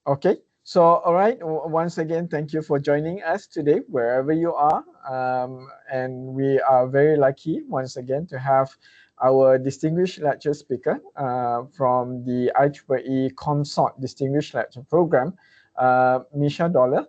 Okay. So, all right. Once again, thank you for joining us today, wherever you are. And we are very lucky once again to have our distinguished lecture speaker from the IEEE Consort Distinguished Lecture Program, Mischa Dohler,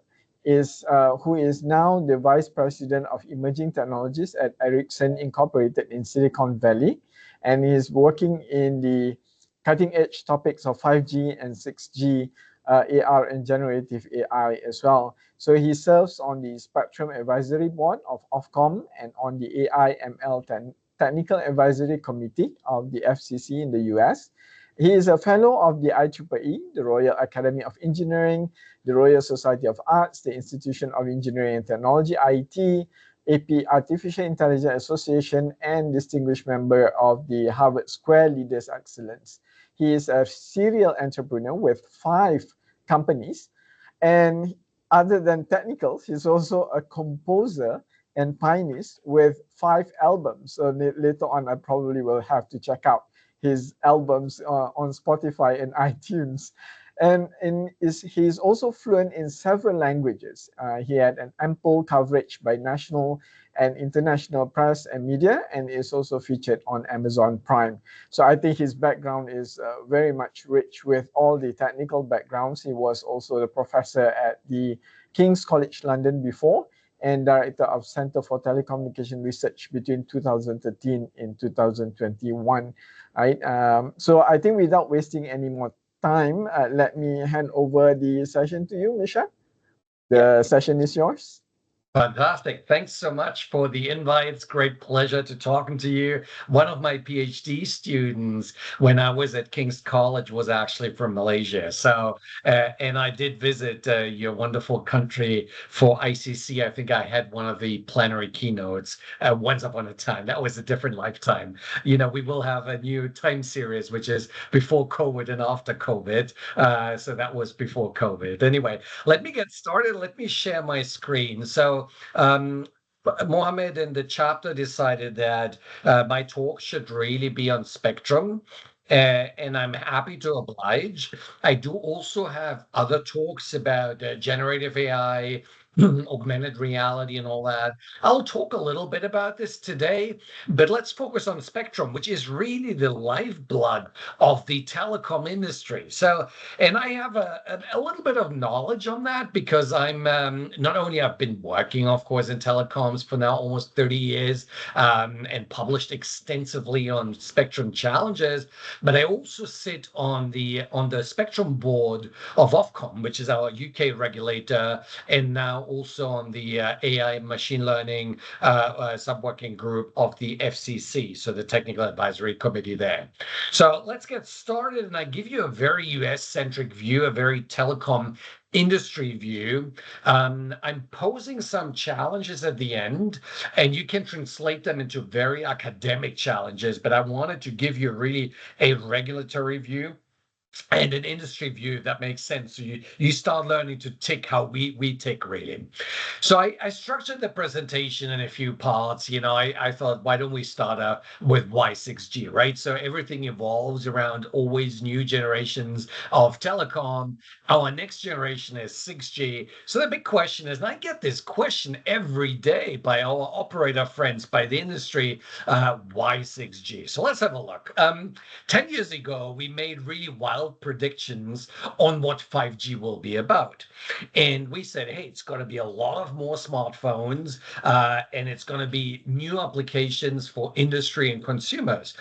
who is now the Vice President of Emerging Technologies at Ericsson Incorporated in Silicon Valley, and is working in the cutting edge topics of 5G and 6G, AR and generative AI as well. So he serves on the Spectrum Advisory Board of Ofcom and on the AI ML Technical Advisory Committee of the FCC in the US. He is a fellow of the IEEE, the Royal Academy of Engineering, the Royal Society of Arts, the Institution of Engineering and Technology, IET, AP Artificial Intelligence Association, and distinguished member of the Harvard Square Leaders Excellence. He is a serial entrepreneur with 5 companies. And other than technicals, he's also a composer and pianist with 5 albums. So later on, I probably will have to check out his albums on Spotify and iTunes. And he's also fluent in several languages. He had an ample coverage by national and international press and media, and is also featured on Amazon Prime. So I think his background is very much rich with all the technical backgrounds. He was also the professor at the King's College London before, and director of Center for Telecommunication Research between 2013 and 2021. Right. So I think without wasting any more time, let me hand over the session to you, Mischa. The session is yours. Fantastic. Thanks so much for the invite. It's great pleasure to talking to you. One of my PhD students when I was at King's College was actually from Malaysia. So, and I did visit your wonderful country for ICC. I think I had one of the plenary keynotes once upon a time. That was a different lifetime. You know, we will have a new time series, which is before COVID and after COVID. So that was before COVID. Anyway, let me get started. Let me share my screen. So, Mohammed in the chapter decided that my talk should really be on spectrum. And I'm happy to oblige. I do also have other talks about generative AI, augmented reality, and all that. I'll talk a little bit about this today, but let's focus on spectrum, which is really the lifeblood of the telecom industry. So, and I have a little bit of knowledge on that because I'm not only I've been working, of course, in telecoms for now almost 30 years and published extensively on spectrum challenges, but I also sit on the spectrum board of Ofcom, which is our UK regulator, and now also on the AI machine learning sub-working group of the FCC, so the Technical Advisory Committee there. So let's get started, and I give you a very US-centric view, a very telecom industry view. I'm posing some challenges at the end, and you can translate them into very academic challenges, but I wanted to give you really a regulatory view and an industry view that makes sense. So you start learning to tick how we tick really. So I structured the presentation in a few parts. You know, I thought, why don't we start out with why 6G, right? So everything evolves around always new generations of telecom. Our next generation is 6G. So the big question is, and I get this question every day by our operator friends, by the industry, why 6G? So let's have a look. 10 years ago, we made really wild predictions on what 5G will be about. And we said, hey, it's going to be a lot of more smartphones, and it's going to be new applications for industry and consumers.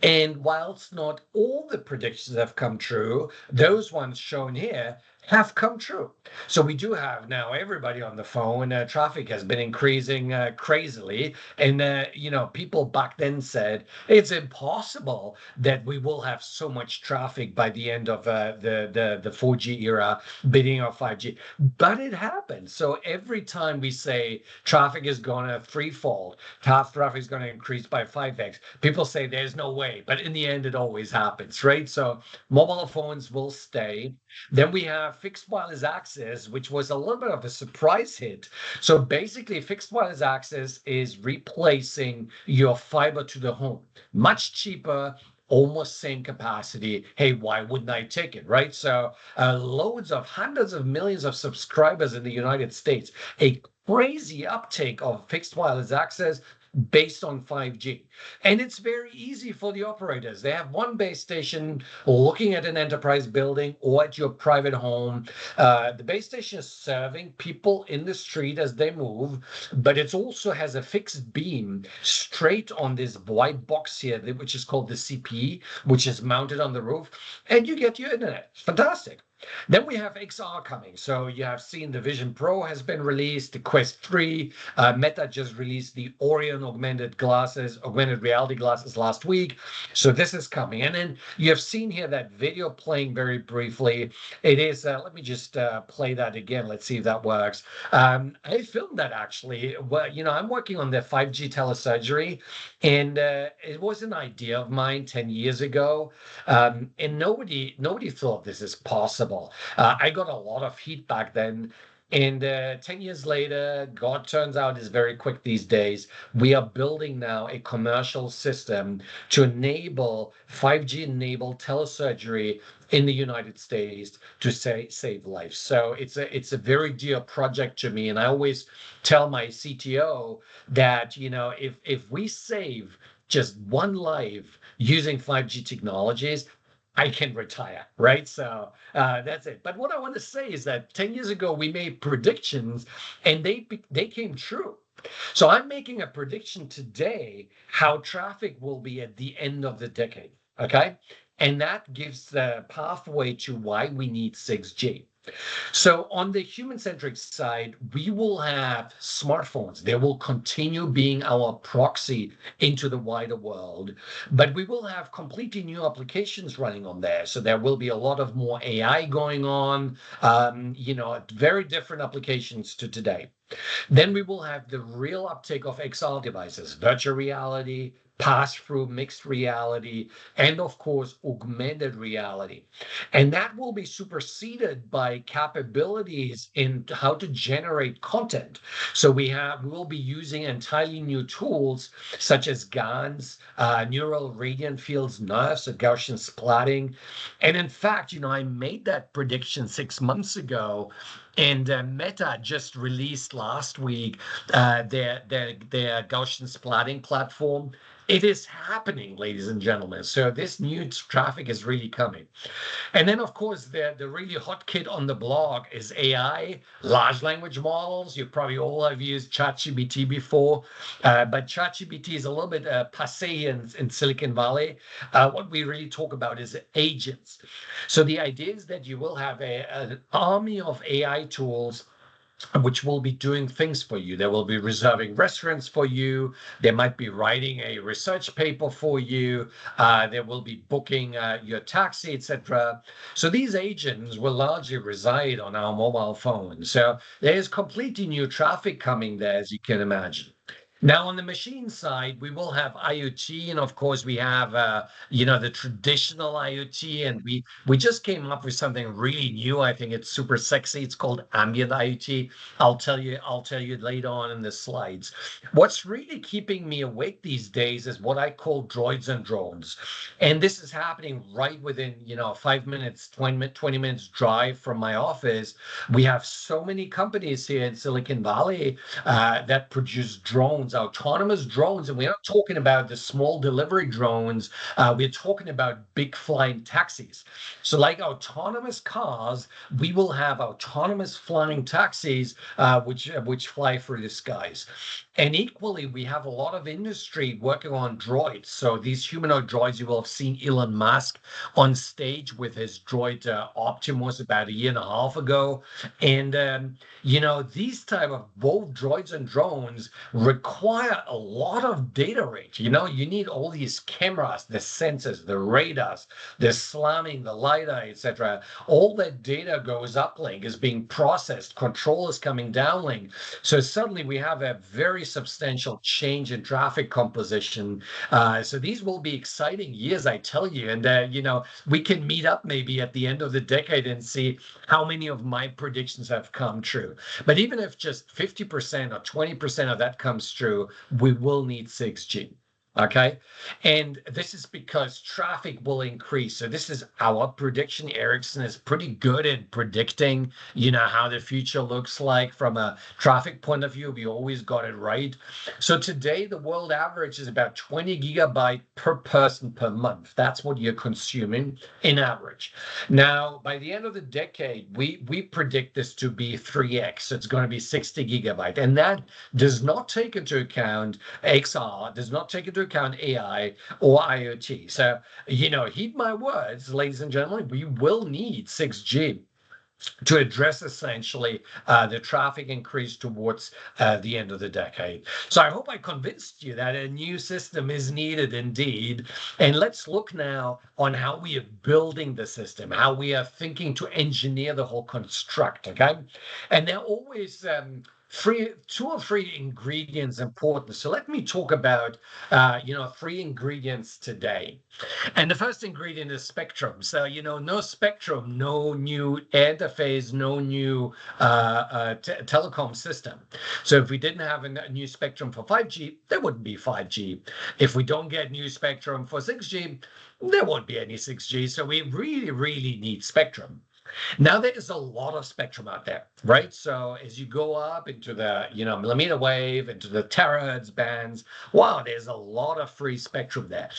And whilst not all the predictions have come true, those ones shown here have come true. So we do have now everybody on the phone. Traffic has been increasing crazily. And, you know, people back then said it's impossible that we will have so much traffic by the end of the 4G era, beginning of 5G. But it happened. So every time we say traffic is going to threefold, traffic is going to increase by 5x, people say there's no way. But in the end, it always happens, right? So mobile phones will stay. Then we have fixed wireless access, which was a little bit of a surprise hit. So basically, fixed wireless access is replacing your fiber to the home. Much cheaper, almost same capacity. Hey, why wouldn't I take it, right? So loads of hundreds of millions of subscribers in the United States, a crazy uptake of fixed wireless access based on 5G. And it's very easy for the operators. They have one base station looking at an enterprise building or at your private home. The base station is serving people in the street as they move, but it also has a fixed beam straight on this white box here, which is called the CPE, which is mounted on the roof, and you get your internet. Fantastic. Then we have XR coming. So you have seen the Vision Pro has been released, the Quest 3. Meta just released the Orion augmented reality glasses last week. So this is coming. And then you have seen here that video playing very briefly. It is, let me just play that again. Let's see if that works. I filmed that actually. Well, I'm working on the 5G telesurgery, and it was an idea of mine 10 years ago. And nobody thought this is possible. I got a lot of heat back then. And 10 years later, God turns out is very quick these days. We are building now a commercial system to enable 5G enabled telesurgery in the United States to save lives. So it's a very dear project to me. And I always tell my CTO that, if we save just one life using 5G technologies, I can retire, right? So that's it. But what I want to say is that 10 years ago, we made predictions and they came true. So I'm making a prediction today how traffic will be at the end of the decade, okay? And that gives the pathway to why we need 6G. So on the human-centric side, we will have smartphones. They will continue being our proxy into the wider world, but we will have completely new applications running on there. So there will be a lot of more AI going on, very different applications to today. Then we will have the real uptake of XR devices, virtual reality, pass-through mixed reality, and of course, augmented reality. And that will be superseded by capabilities in how to generate content. So we'll be using entirely new tools such as GANs, neural radiant fields, NERFs, so Gaussian splatting. And in fact, I made that prediction 6 months ago. And Meta just released last week their Gaussian splatting platform. It is happening, ladies and gentlemen. So this new traffic is really coming. And then, of course, the really hot kid on the block is AI, large language models. You probably all have used ChatGPT before, but ChatGPT is a little bit passé in Silicon Valley. What we really talk about is agents. So the idea is that you will have an army of AI tools which will be doing things for you. They will be reserving restaurants for you. They might be writing a research paper for you. They will be booking your taxi, etc. So these agents will largely reside on our mobile phones. So there's completely new traffic coming there, as you can imagine. Now, on the machine side, we will have IoT, and of course, we have the traditional IoT, and we just came up with something really new. I think it's super sexy. It's called ambient IoT. I'll tell you later on in the slides. What's really keeping me awake these days is what I call droids and drones, and this is happening right within 5 minutes, 20 minutes drive from my office. We have so many companies here in Silicon Valley that produce drones, autonomous drones, and we're not talking about the small delivery drones. We're talking about big flying taxis. So like autonomous cars, we will have autonomous flying taxis which fly through the skies. And equally, we have a lot of industry working on droids. So these humanoid droids, you will have seen Elon Musk on stage with his droid Optimus about a year and a half ago. And these type of both droids and drones require a lot of data rate. You need all these cameras, the sensors, the radars, the slamming, the LiDAR, etc. All that data goes uplink, is being processed, control is coming downlink. So suddenly we have a very substantial change in traffic composition. So these will be exciting years, I tell you. And we can meet up maybe at the end of the decade and see how many of my predictions have come true. But even if just 50% or 20% of that comes true, we will need 6G. Okay. And this is because traffic will increase. So this is our prediction. Ericsson is pretty good at predicting, how the future looks like from a traffic point of view. We always got it right. So today the world average is about 20 gigabyte per person per month. That's what you're consuming in average. Now, by the end of the decade, we predict this to be 3x. So it's going to be 60 gigabyte. And that does not take into account XR, does not take into account AI or IoT. So, heed my words, ladies and gentlemen, we will need 6G to address essentially the traffic increase towards the end of the decade. So I hope I convinced you that a new system is needed indeed. And let's look now on how we are building the system, how we are thinking to engineer the whole construct, okay? And there are always two or three ingredients important. So let me talk about, three ingredients today. And the first ingredient is spectrum. So, no spectrum, no new interface, no new telecom system. So if we didn't have a new spectrum for 5G, there wouldn't be 5G. If we don't get new spectrum for 6G, there won't be any 6G. So we really, really need spectrum. Now there is a lot of spectrum out there, right? So as you go up into the, millimeter wave, into the terahertz bands, wow, there's a lot of free spectrum there.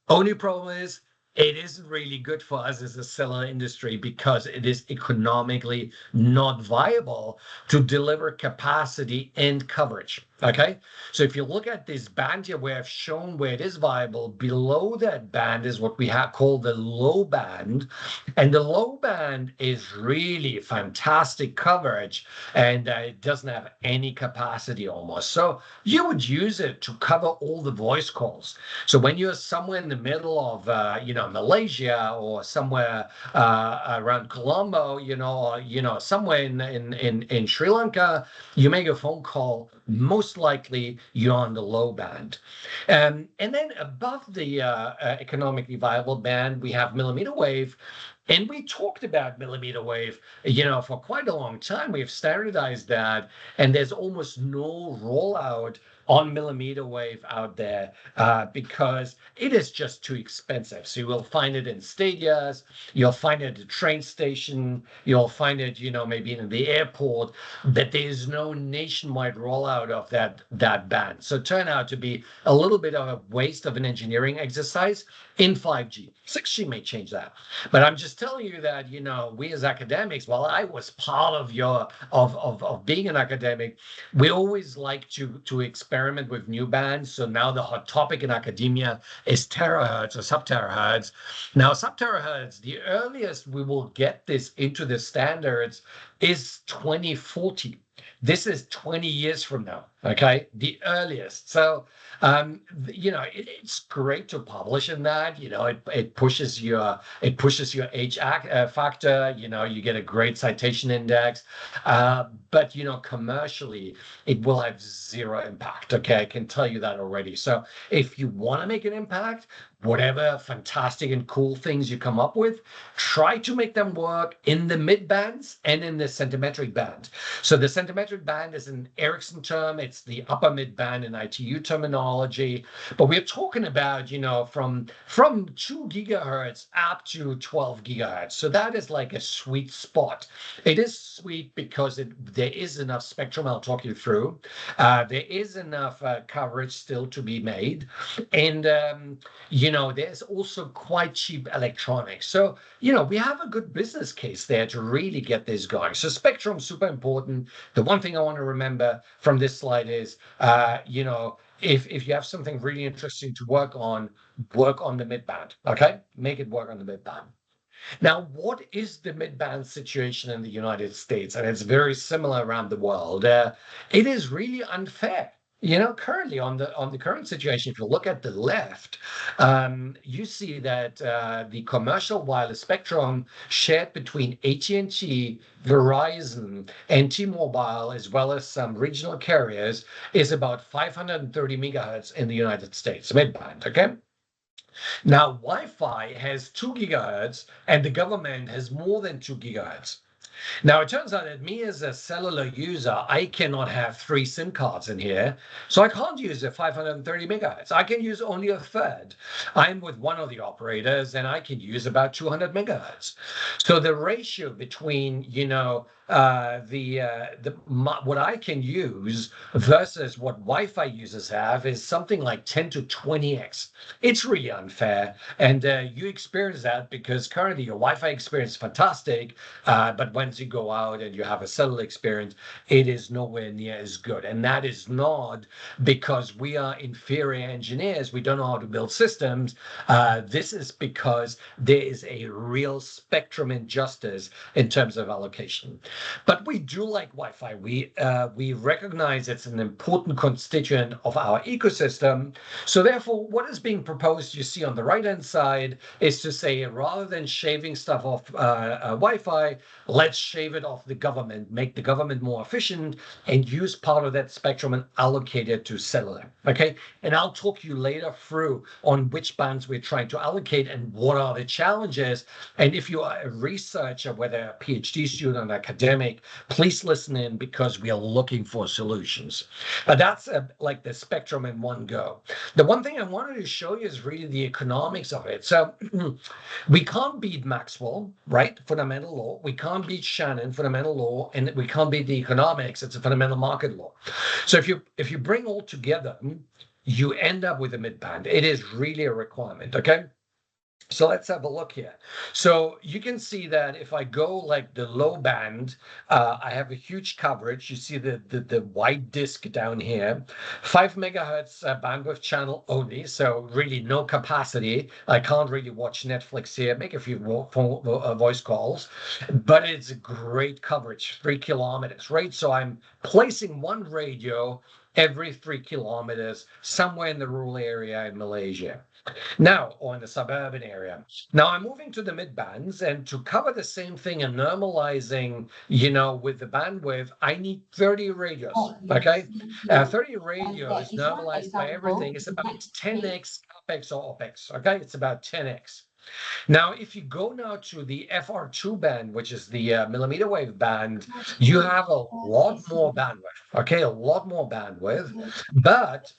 Only problem is it isn't really good for us as a cellular industry because it is economically not viable to deliver capacity and coverage. Okay, so if you look at this band here, where I've shown where it is viable, below that band is what we have called the low band. And the low band is really fantastic coverage, and it doesn't have any capacity almost. So you would use it to cover all the voice calls. So when you're somewhere in the middle of, Malaysia or somewhere around Colombo, or, somewhere in Sri Lanka, you make a phone call, most likely you're on the low band. And then above the economically viable band, we have millimeter wave. And we talked about millimeter wave, for quite a long time. We've standardized that, and there's almost no rollout on millimeter wave out there because it is just too expensive. So you will find it in stadias, you'll find it at the train station, you'll find it, maybe in the airport, but there is no nationwide rollout of that band. So it turned out to be a little bit of a waste of an engineering exercise in 5G. 6G may change that. But I'm just telling you that, we as academics, while I was part of being an academic, we always like to experiment with new bands. So now the hot topic in academia is terahertz or sub-terahertz. Now, sub-terahertz, the earliest we will get this into the standards is 2040. This is 20 years from now, okay? The earliest. So, it's great to publish in that. It pushes your age factor. You get a great citation index. But commercially, it will have zero impact. Okay, I can tell you that already. So if you want to make an impact, whatever fantastic and cool things you come up with, try to make them work in the mid bands and in the centimetric band. So the centimetric band is an Ericsson term. It's the upper mid band in ITU terminology. But we're talking about, from 2 gigahertz up to 12 gigahertz. So that is like a sweet spot. It is sweet because there is enough spectrum. I'll talk you through. There is enough coverage still to be made. And, there's also quite cheap electronics. So, we have a good business case there to really get this going. So spectrum, super important. The one thing I want to remember from this slide is, if you have something really interesting to work on the mid-band, okay? Make it work on the mid-band. Now, what is the mid-band situation in the United States? And it's very similar around the world. It is really unfair. Currently on the current situation, if you look at the left, you see that the commercial wireless spectrum shared between AT&T, Verizon, and T-Mobile, as well as some regional carriers, is about 530 megahertz in the United States, mid-band, okay? Now, Wi-Fi has 2 gigahertz, and the government has more than 2 gigahertz. Now, it turns out that me as a cellular user, I cannot have 3 SIM cards in here. So I can't use the 530 megahertz. I can use only a third. I'm with one of the operators and I can use about 200 megahertz. So the ratio between, what I can use versus what Wi-Fi users have is something like 10 to 20x. It's really unfair. And you experience that because currently your Wi-Fi experience is fantastic. But once you go out and you have a cellular experience, it is nowhere near as good. And that is not because we are inferior engineers. We don't know how to build systems. This is because there is a real spectrum injustice in terms of allocation. But we do like Wi-Fi. We recognize it's an important constituent of our ecosystem. So therefore, what is being proposed, you see on the right-hand side, is to say rather than shaving stuff off Wi-Fi, let's shave it off the government, make the government more efficient, and use part of that spectrum and allocate it to cellular. Okay, and I'll talk you later through on which bands we're trying to allocate and what are the challenges. And if you are a researcher, whether a PhD student, academic, please listen in because we are looking for solutions. That's like the spectrum in one go. The one thing I wanted to show you is really the economics of it. So we can't beat Maxwell, right? Fundamental law. We can't beat Shannon, fundamental law, and we can't beat the economics. It's a fundamental market law. So if you bring all together, you end up with a midband. It is really a requirement, okay? So let's have a look here. So you can see that if I go like the low band, I have a huge coverage. You see the white disc down here, 5 megahertz bandwidth channel only. So really no capacity. I can't really watch Netflix here, make a few voice calls, but it's a great coverage, 3 kilometers, right? So I'm placing one radio every 3 kilometers somewhere in the rural area in Malaysia. Now, or in the suburban area. Now I'm moving to the mid bands, and to cover the same thing and normalizing, with the bandwidth, I need 30 radios. Okay, 30 radios normalized by everything is about 10x capex or opex. Okay, it's about 10x. Now, if you go now to the FR2 band, which is the millimeter wave band, you have a lot more bandwidth, okay, a lot more bandwidth, but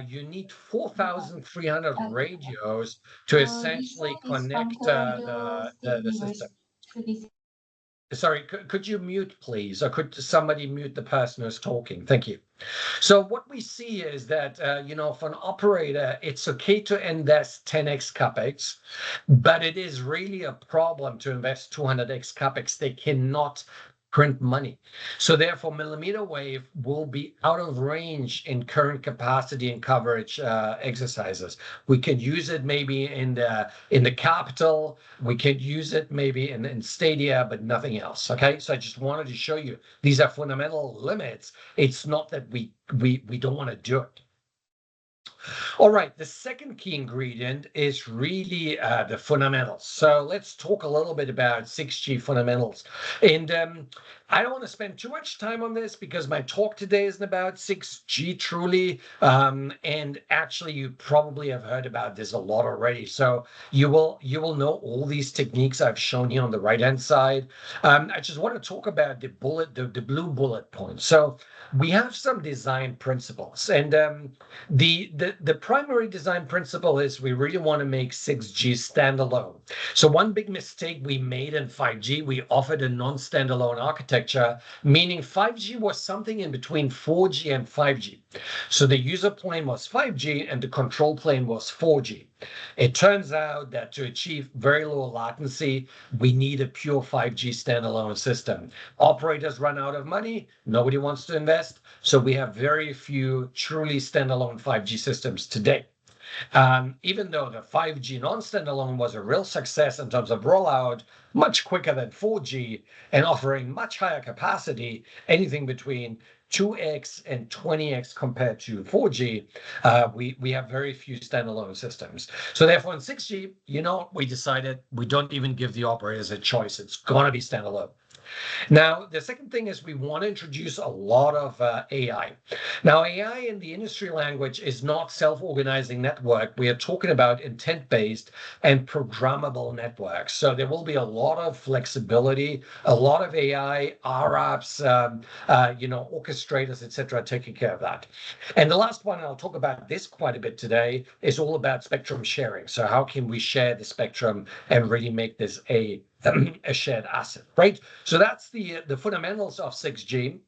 you need 4,300 radios to essentially connect the system. Sorry, could you mute, please? Or could somebody mute the person who's talking? Thank you. So what we see is that, for an operator, it's okay to invest 10x capex, but it is really a problem to invest 200x capex. They cannot print money. So therefore, millimeter wave will be out of range in current capacity and coverage exercises. We can use it maybe in the capital. We could use it maybe in stadia, but nothing else. Okay, so I just wanted to show you these are fundamental limits. It's not that we don't want to do it. All right, the second key ingredient is really the fundamentals. So let's talk a little bit about 6G fundamentals. And I don't want to spend too much time on this because my talk today isn't about 6G truly. And actually, you probably have heard about this a lot already. So you will know all these techniques I've shown here on the right-hand side. I just want to talk about the blue bullet point. So we have some design principles, and the primary design principle is we really want to make 6G standalone. So one big mistake we made in 5G, we offered a non-standalone architecture, meaning 5G was something in between 4G and 5G. So the user plane was 5G and the control plane was 4G. It turns out that to achieve very low latency, we need a pure 5G standalone system. Operators run out of money, nobody wants to invest, so we have very few truly standalone 5G systems today. Even though the 5G non-standalone was a real success in terms of rollout, much quicker than 4G and offering much higher capacity, anything between 2x and 20x compared to 4G, we have very few standalone systems. So therefore in 6G, we decided we don't even give the operators a choice. It's going to be standalone. Now, the second thing is we want to introduce a lot of AI. Now, AI in the industry language is not self-organizing network. We are talking about intent-based and programmable networks. So there will be a lot of flexibility, a lot of AI, RApps, orchestrators, etc., taking care of that. And the last one, and I'll talk about this quite a bit today, is all about spectrum sharing. So how can we share the spectrum and really make this a shared asset, right? So that's the fundamentals of 6G.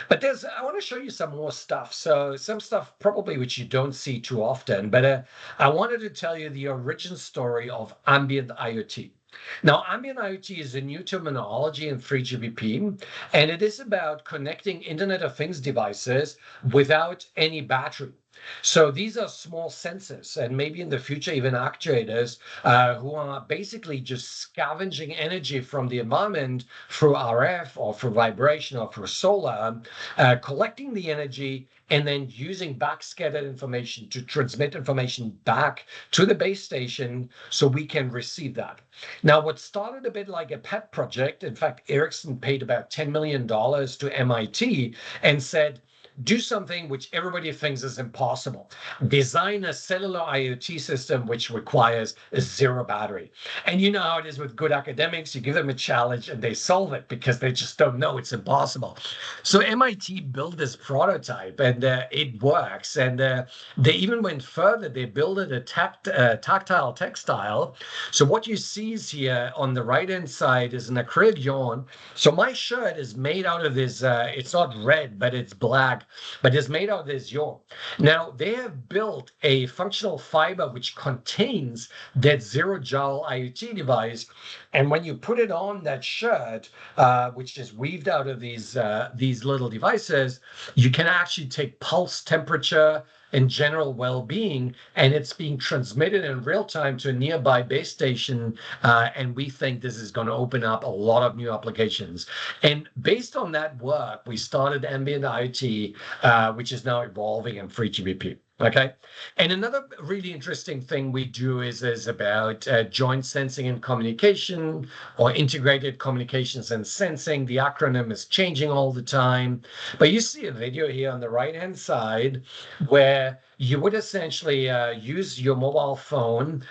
But I want to show you some more stuff. So some stuff probably which you don't see too often, but I wanted to tell you the origin story of ambient IoT. Now, ambient IoT is a new terminology in 3GPP, and it is about connecting Internet of Things devices without any battery. So these are small sensors and maybe in the future even actuators who are basically just scavenging energy from the environment through RF or through vibration or through solar, collecting the energy and then using backscattered information to transmit information back to the base station so we can receive that. Now, what started a bit like a pet project, in fact, Ericsson paid about $10 million to MIT and said, do something which everybody thinks is impossible. Design a cellular IoT system which requires a zero battery. And you know how it is with good academics. You give them a challenge and they solve it because they just don't know it's impossible. So MIT built this prototype and it works. And they even went further. They built it a tactile textile. So what you see is here on the right-hand side is an acrylic yarn. So my shirt is made out of this, it's not red, but it's black, but it's made out of this yarn. Now, they have built a functional fiber which contains that zero joule IoT device. And when you put it on that shirt, which is weaved out of these little devices, you can actually take pulse temperature and general well-being, and it's being transmitted in real time to a nearby base station. And we think this is going to open up a lot of new applications. And based on that work, we started Ambient IoT, which is now evolving in 3GPP. Okay. And another really interesting thing we do is about joint sensing and communication, or integrated communications and sensing. The acronym is changing all the time. But you see a video here on the right-hand side where you would essentially use your mobile phone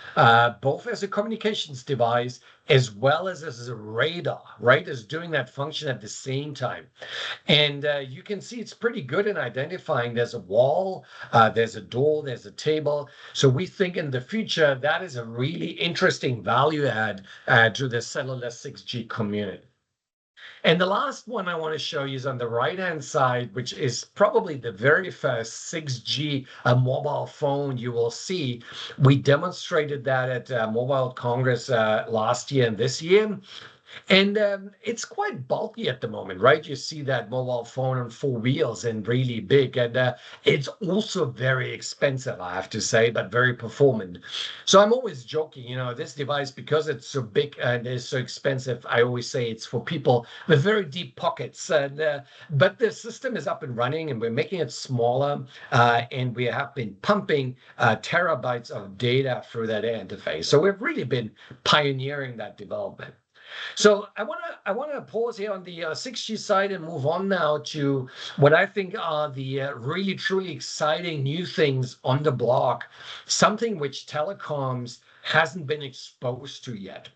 both as a communications device as well as a radar, right? As doing that function at the same time. And you can see it's pretty good in identifying there's a wall, there's a door, there's a table. So we think in the future that is a really interesting value add to the cellular 6G community. And the last one I want to show you is on the right-hand side, which is probably the very first 6G mobile phone you will see. We demonstrated that at Mobile Congress last year and this year. And it's quite bulky at the moment, right? You see that mobile phone on four wheels and really big. And it's also very expensive, I have to say, but very performant. So I'm always joking, this device, because it's so big and is so expensive, I always say it's for people with very deep pockets. But the system is up and running and we're making it smaller. And we have been pumping terabytes of data through that interface. So we've really been pioneering that development. So I want to pause here on the 6G side and move on now to what I think are the really truly exciting new things on the block, something which telecoms hasn't been exposed to yet.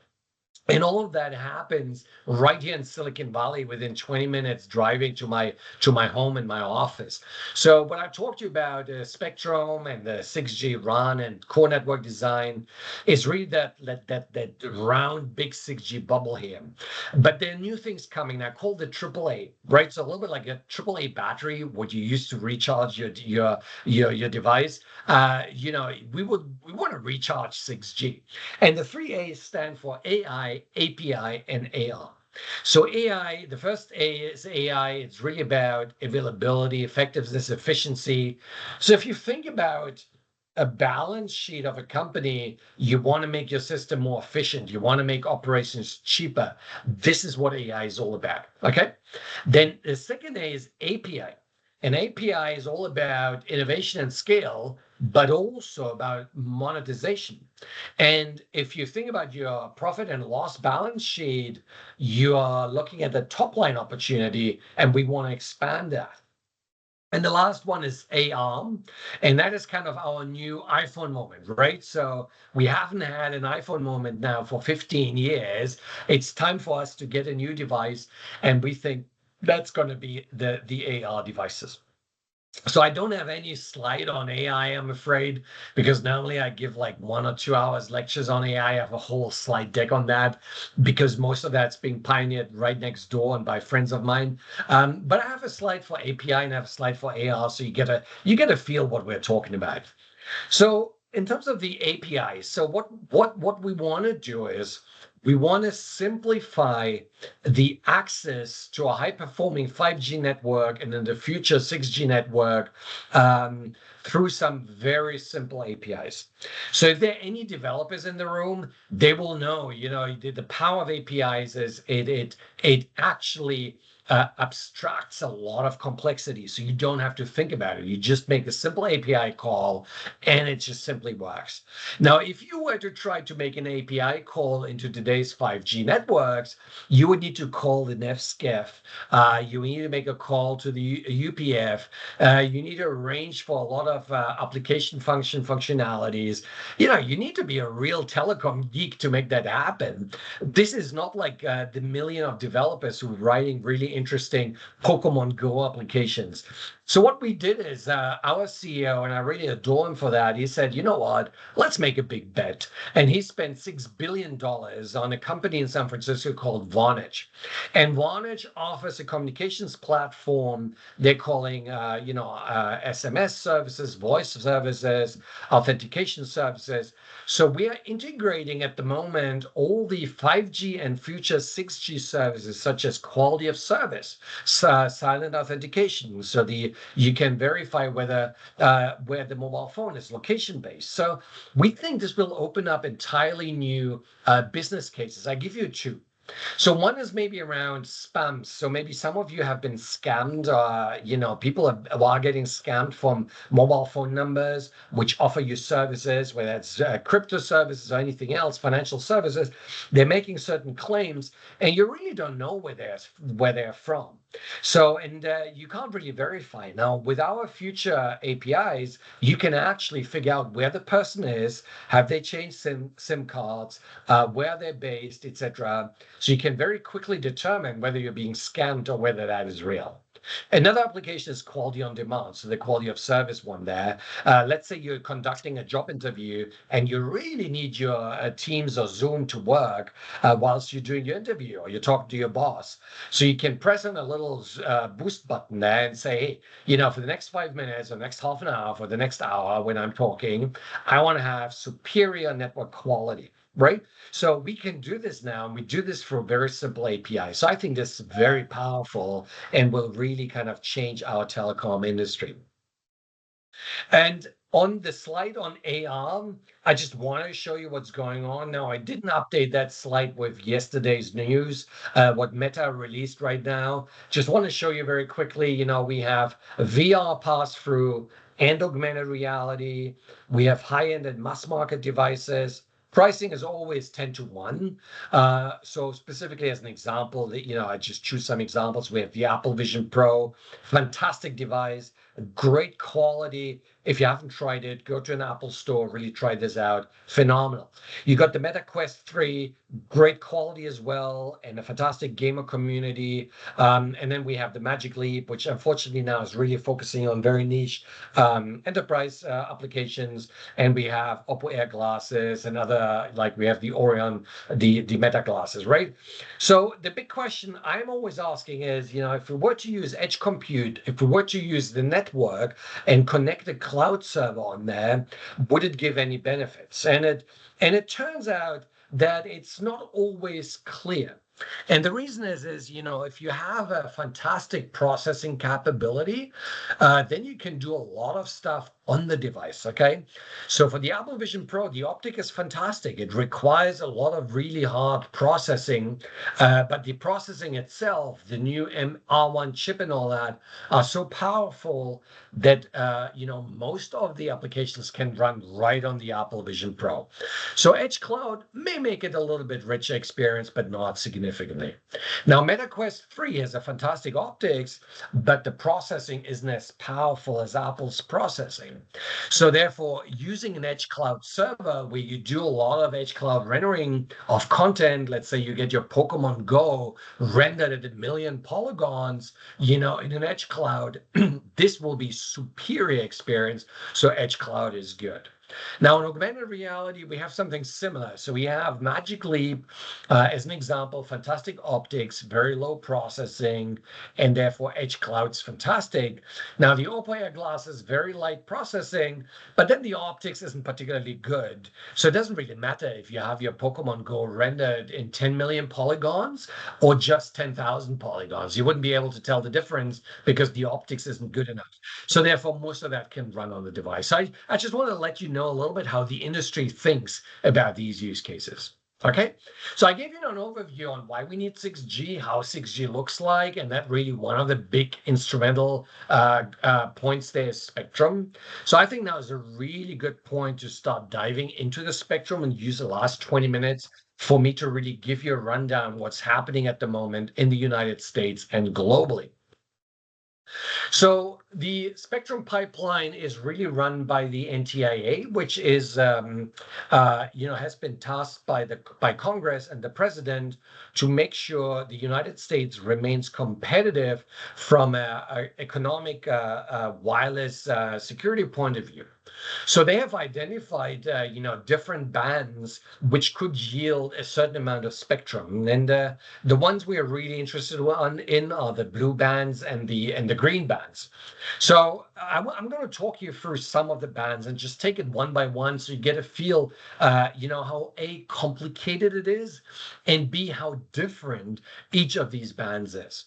And all of that happens right here in Silicon Valley within 20 minutes driving to my home and my office. So when I talked to you about Spectrum and the 6G RAN and core network design, it's really that round big 6G bubble here. But there are new things coming now called the AAA, right? So a little bit like a AAA battery, what you use to recharge your device. We want to recharge 6G, and the three A's stand for AI, API, and AR. So AI, the first A is AI. It's really about availability, effectiveness, efficiency. So if you think about a balance sheet of a company, you want to make your system more efficient. You want to make operations cheaper. This is what AI is all about. Okay. Then the second A is API. An API is all about innovation and scale, but also about monetization. And if you think about your profit and loss balance sheet, you are looking at the top line opportunity, and we want to expand that. And the last one is AR, and that is kind of our new iPhone moment, right? So we haven't had an iPhone moment now for 15 years. It's time for us to get a new device, and we think that's going to be the AR devices. So I don't have any slide on AI, I'm afraid, because normally I give like 1 or 2 hours lectures on AI. I have a whole slide deck on that because most of that's being pioneered right next door and by friends of mine. But I have a slide for API and I have a slide for AR, so you get a feel what we're talking about. So in terms of the API, so what we want to do is we want to simplify the access to a high-performing 5G network and in the future 6G network through some very simple APIs. So if there are any developers in the room, they will know, the power of APIs is it actually abstracts a lot of complexity. So you don't have to think about it. You just make a simple API call and it just simply works. Now, if you were to try to make an API call into today's 5G networks, you would need to call the NEFSCEF. You need to make a call to the UPF. You need to arrange for a lot of application functionalities. You need to be a real telecom geek to make that happen. This is not like the million of developers who are writing really interesting Pokemon Go applications. So what we did is our CEO, and I really adore him for that, he said, you know what, let's make a big bet. And he spent $6 billion on a company in San Francisco called Vonage. And Vonage offers a communications platform they're calling, SMS services, voice services, authentication services. So we are integrating at the moment all the 5G and future 6G services, such as quality of service, silent authentication. So you can verify whether where the mobile phone is location based. So we think this will open up entirely new business cases. I give you two. So one is maybe around spams. So maybe some of you have been scammed. People are getting scammed from mobile phone numbers, which offer you services, whether it's crypto services or anything else, financial services. They're making certain claims, and you really don't know where they're from. So, and you can't really verify. Now, with our future APIs, you can actually figure out where the person is, have they changed SIM cards, where they're based, etc. So you can very quickly determine whether you're being scammed or whether that is real. Another application is quality on demand, so the quality of service one there. Let's say you're conducting a job interview and you really need your Teams or Zoom to work whilst you're doing your interview or you're talking to your boss. So you can press on a little boost button there and say, hey, for the next 5 minutes or next half an hour, for the next hour when I'm talking, I want to have superior network quality. Right? So we can do this now, and we do this through a very simple API. So I think this is very powerful and will really kind of change our telecom industry. And on the slide on AR, I just want to show you what's going on now. I didn't update that slide with yesterday's news, what Meta released right now. Just want to show you very quickly, we have VR pass-through and augmented reality. We have high-end and mass market devices. Pricing is always 10 to 1. So specifically as an example, I just choose some examples. We have the Apple Vision Pro, fantastic device, great quality. If you haven't tried it, go to an Apple store, really try this out. Phenomenal. You got the Meta Quest 3, great quality as well, and a fantastic gamer community. And then we have the Magic Leap, which unfortunately now is really focusing on very niche enterprise applications. And we have Oppo Air glasses and other, like we have the Orion, the Meta glasses, right? So the big question I'm always asking is, if we were to use edge compute, if we were to use the network and connect a cloud server on there, would it give any benefits? And it turns out that it's not always clear. And the reason is, if you have a fantastic processing capability, then you can do a lot of stuff on the device, okay? So for the Apple Vision Pro, the optic is fantastic. It requires a lot of really hard processing, but the processing itself, the new R1 chip and all that, are so powerful that, most of the applications can run right on the Apple Vision Pro. So Edge Cloud may make it a little bit richer experience, but not significantly. Now, MetaQuest 3 has a fantastic optics, but the processing isn't as powerful as Apple's processing. So therefore, using an Edge Cloud server where you do a lot of Edge Cloud rendering of content, let's say you get your Pokemon Go rendered at 1,000,000 polygons, in an Edge Cloud, this will be superior experience. So Edge Cloud is good. Now, in augmented reality, we have something similar. So we have Magic Leap as an example, fantastic optics, very low processing, and therefore Edge Cloud's fantastic. Now, the Oppo Air Glass is very light processing, but then the optics isn't particularly good. So it doesn't really matter if you have your Pokemon Go rendered in 10,000,000 polygons or just 10,000 polygons. You wouldn't be able to tell the difference because the optics isn't good enough. So therefore, most of that can run on the device. So I just want to let you know a little bit how the industry thinks about these use cases. Okay, so I gave you an overview on why we need 6G, how 6G looks like, and that really one of the big instrumental points there is spectrum. So I think now is a really good point to start diving into the spectrum and use the last 20 minutes for me to really give you a rundown what's happening at the moment in the United States and globally. So the spectrum pipeline is really run by the NTIA, which is, has been tasked by Congress and the president to make sure the United States remains competitive from an economic wireless security point of view. So they have identified, different bands which could yield a certain amount of spectrum, and the ones we are really interested in are the blue bands and the green bands. So I'm going to talk you through some of the bands and just take it one by one, so you get a feel, how A, complicated it is, and B, how different each of these bands is.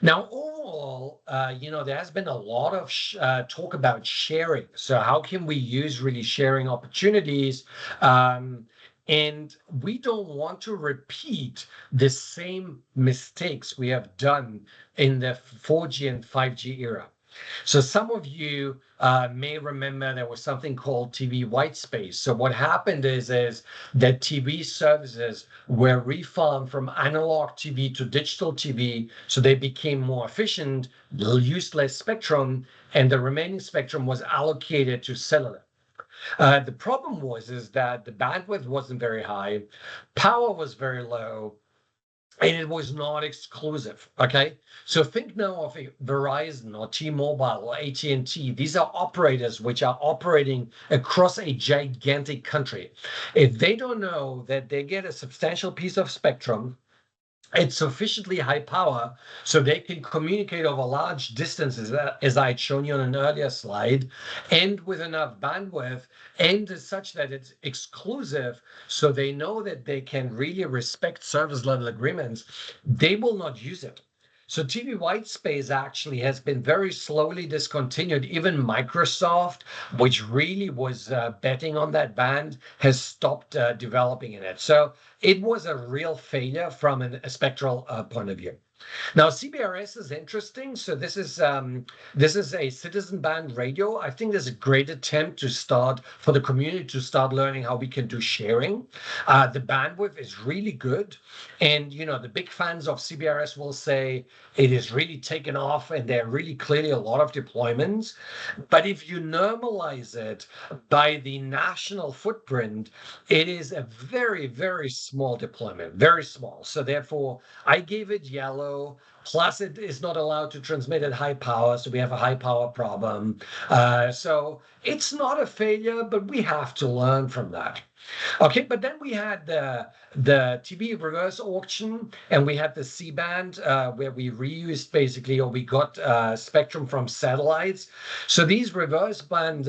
Now, overall, there has been a lot of talk about sharing. So how can we use really sharing opportunities? And we don't want to repeat the same mistakes we have done in the 4G and 5G era. So some of you may remember there was something called TV white space. So what happened is that TV services were refarmed from analog TV to digital TV, so they became more efficient, used less spectrum, and the remaining spectrum was allocated to cellular. The problem is that the bandwidth wasn't very high, power was very low, and it was not exclusive. Okay, so think now of a Verizon or T-Mobile or AT&T. These are operators which are operating across a gigantic country. If they don't know that they get a substantial piece of spectrum, it's sufficiently high power so they can communicate over large distances, as I had shown you on an earlier slide, and with enough bandwidth, and such that it's exclusive, so they know that they can really respect service level agreements, they will not use it. So TV white space actually has been very slowly discontinued. Even Microsoft, which really was betting on that band, has stopped developing in it. So it was a real failure from a spectral point of view. Now, CBRS is interesting. So this is a citizen band radio. I think there's a great attempt for the community to start learning how we can do sharing. The bandwidth is really good. And, the big fans of CBRS will say it is really taken off and there are really clearly a lot of deployments. But if you normalize it by the national footprint, it is a very, very small deployment, very small. So therefore, I gave it yellow. Plus, it is not allowed to transmit at high power, so we have a high power problem. So it's not a failure, but we have to learn from that. Okay, but then we had the TV reverse auction, and we had the C-band where we reused basically, or we got spectrum from satellites. So these reverse band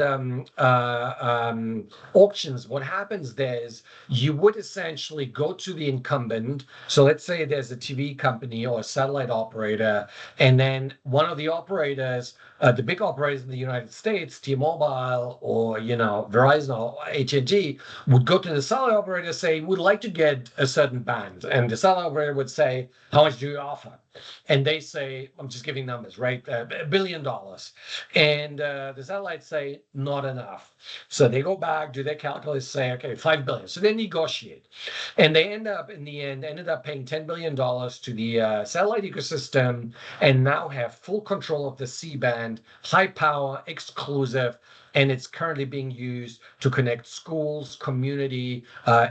auctions, what happens there is you would essentially go to the incumbent. So let's say there's a TV company or a satellite operator, and then one of the operators, the big operators in the United States, T-Mobile or Verizon or AT&T, would go to the satellite operator, say, would like to get a certain band. And the satellite operator would say, how much do you offer? And they say, I'm just giving numbers, right? $1 billion. And the satellites say, not enough. So they go back, do their calculus, say, okay, 5 billion. So they negotiate. And they ended up paying $10 billion to the satellite ecosystem, and now have full control of the C-band, high power, exclusive, and it's currently being used to connect schools, community,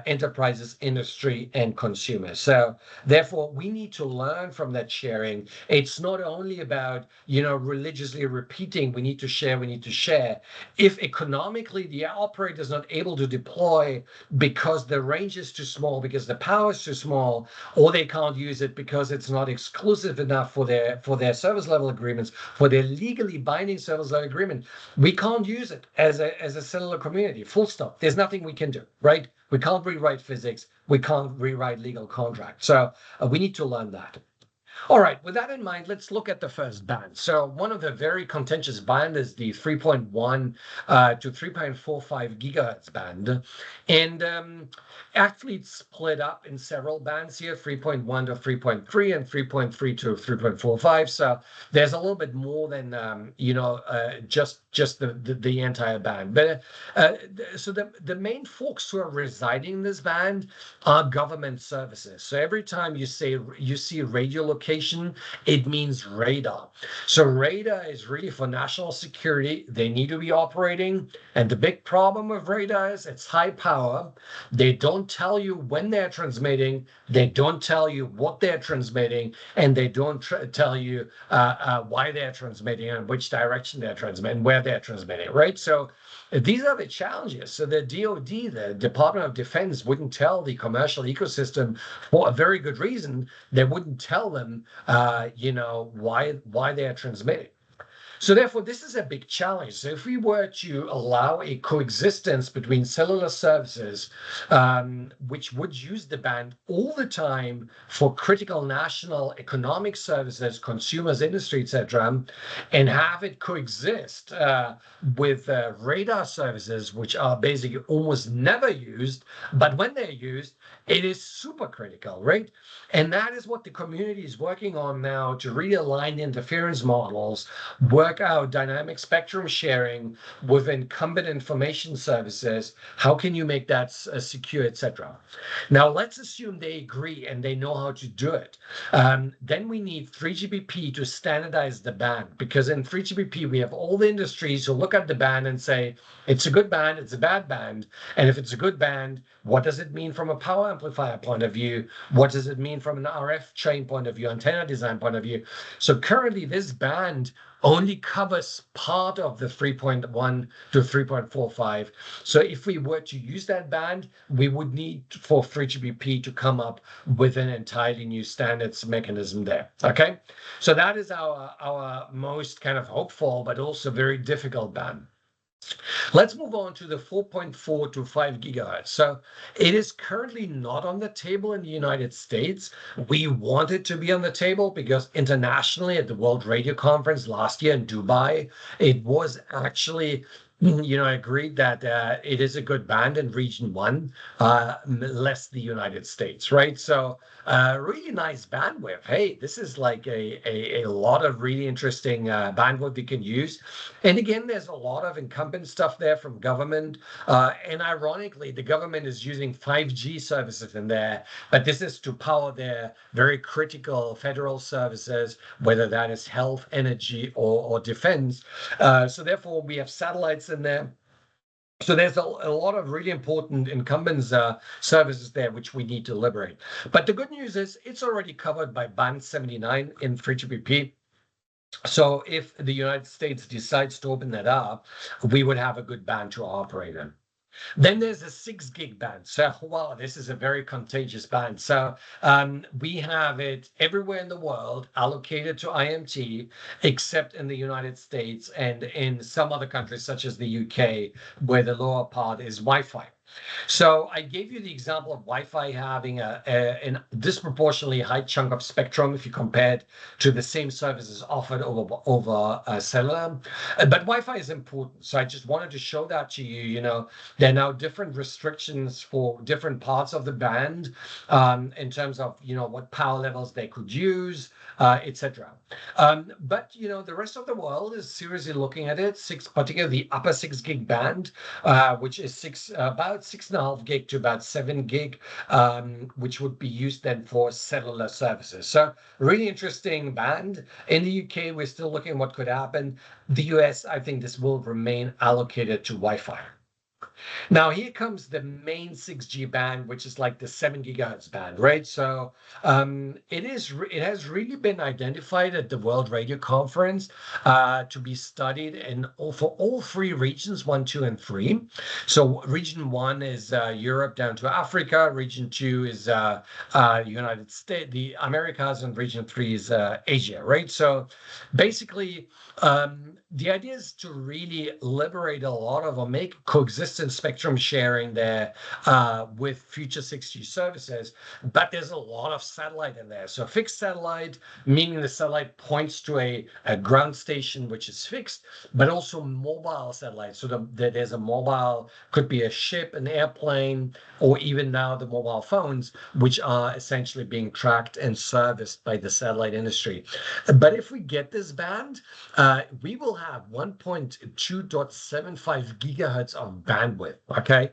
enterprises, industry, and consumers. So therefore, we need to learn from that sharing. It's not only about, religiously repeating, we need to share. If economically the operator is not able to deploy because the range is too small, because the power is too small, or they can't use it because it's not exclusive enough for their service level agreements, for their legally binding service level agreement, we can't use it as a cellular community, full stop. There's nothing we can do, right? We can't rewrite physics. We can't rewrite legal contracts. So we need to learn that. All right, with that in mind, let's look at the first band. So one of the very contentious band is the 3.1 to 3.45 gigahertz band. And actually it's split up in several bands here, 3.1 to 3.3 and 3.3 to 3.45. So there's a little bit more than, just the entire band. But so the main folks who are residing in this band are government services. So every time you see radio location, it means radar. So radar is really for national security. They need to be operating. And the big problem with radar is it's high power. They don't tell you when they're transmitting. They don't tell you what they're transmitting. And they don't tell you why they're transmitting and which direction they're transmitting, where they're transmitting, right? So these are the challenges. So the DoD, the Department of Defense, wouldn't tell the commercial ecosystem for a very good reason. They wouldn't tell them, why they are transmitting. So therefore, this is a big challenge. So if we were to allow a coexistence between cellular services, which would use the band all the time for critical national economic services, consumers, industry, etc., and have it coexist with radar services, which are basically almost never used, but when they're used, it is super critical, right? And that is what the community is working on now to realign interference models, work out dynamic spectrum sharing with incumbent information services. How can you make that secure, etc.? Now, let's assume they agree and they know how to do it. Then we need 3GPP to standardize the band, because in 3GPP, we have all the industries who look at the band and say, it's a good band, it's a bad band. And if it's a good band, what does it mean from a power amplifier point of view? What does it mean from an RF train point of view, antenna design point of view? So currently this band only covers part of the 3.1 to 3.45. So if we were to use that band, we would need for 3GPP to come up with an entirely new standards mechanism there. Okay, so that is our most kind of hopeful but also very difficult band. Let's move on to the 4.4 to 5 gigahertz. So it is currently not on the table in the United States. We want it to be on the table because internationally at the World Radio Conference last year in Dubai, it was actually agreed that it is a good band in region 1, less the United States, right? So really nice bandwidth. Hey, this is like a lot of really interesting bandwidth we can use. And again, there's a lot of incumbent stuff there from government. And ironically, the government is using 5G services in there, but this is to power their very critical federal services, whether that is health, energy, or defense. So therefore, we have satellites in there. So there's a lot of really important incumbents services there, which we need to liberate. But the good news is it's already covered by Band 79 in 3GPP. So if the United States decides to open that up, we would have a good band to operate in. Then there's a 6 gig band. So, wow, this is a very contagious band. So, we have it everywhere in the world allocated to IMT, except in the United States and in some other countries, such as the UK, where the lower part is Wi-Fi. So I gave you the example of Wi-Fi having a disproportionately high chunk of spectrum if you compare it to the same services offered over cellular. But Wi-Fi is important. So I just wanted to show that to you. There are now different restrictions for different parts of the band in terms of, what power levels they could use, etc. But, the rest of the world is seriously looking at it, particularly the upper 6 gig band, which is about 6.5 gig to about 7 gig, which would be used then for cellular services. So really interesting band. In the UK, we're still looking at what could happen. The US, I think this will remain allocated to Wi-Fi. Now here comes the main 6G band, which is like the 7 gigahertz band, right? So it has really been identified at the World Radio Conference to be studied for all three regions, 1, 2, and 3. So region 1 is Europe down to Africa. Region 2 is United States, the Americas, and region 3 is Asia, right? So basically, the idea is to really liberate a lot of, or make coexistence spectrum sharing there with future 6G services. But there's a lot of satellite in there. So fixed satellite, meaning the satellite points to a ground station which is fixed, but also mobile satellite. So there's a mobile, could be a ship, an airplane, or even now the mobile phones, which are essentially being tracked and serviced by the satellite industry. But if we get this band, we will have 1.2.75 gigahertz of bandwidth, okay?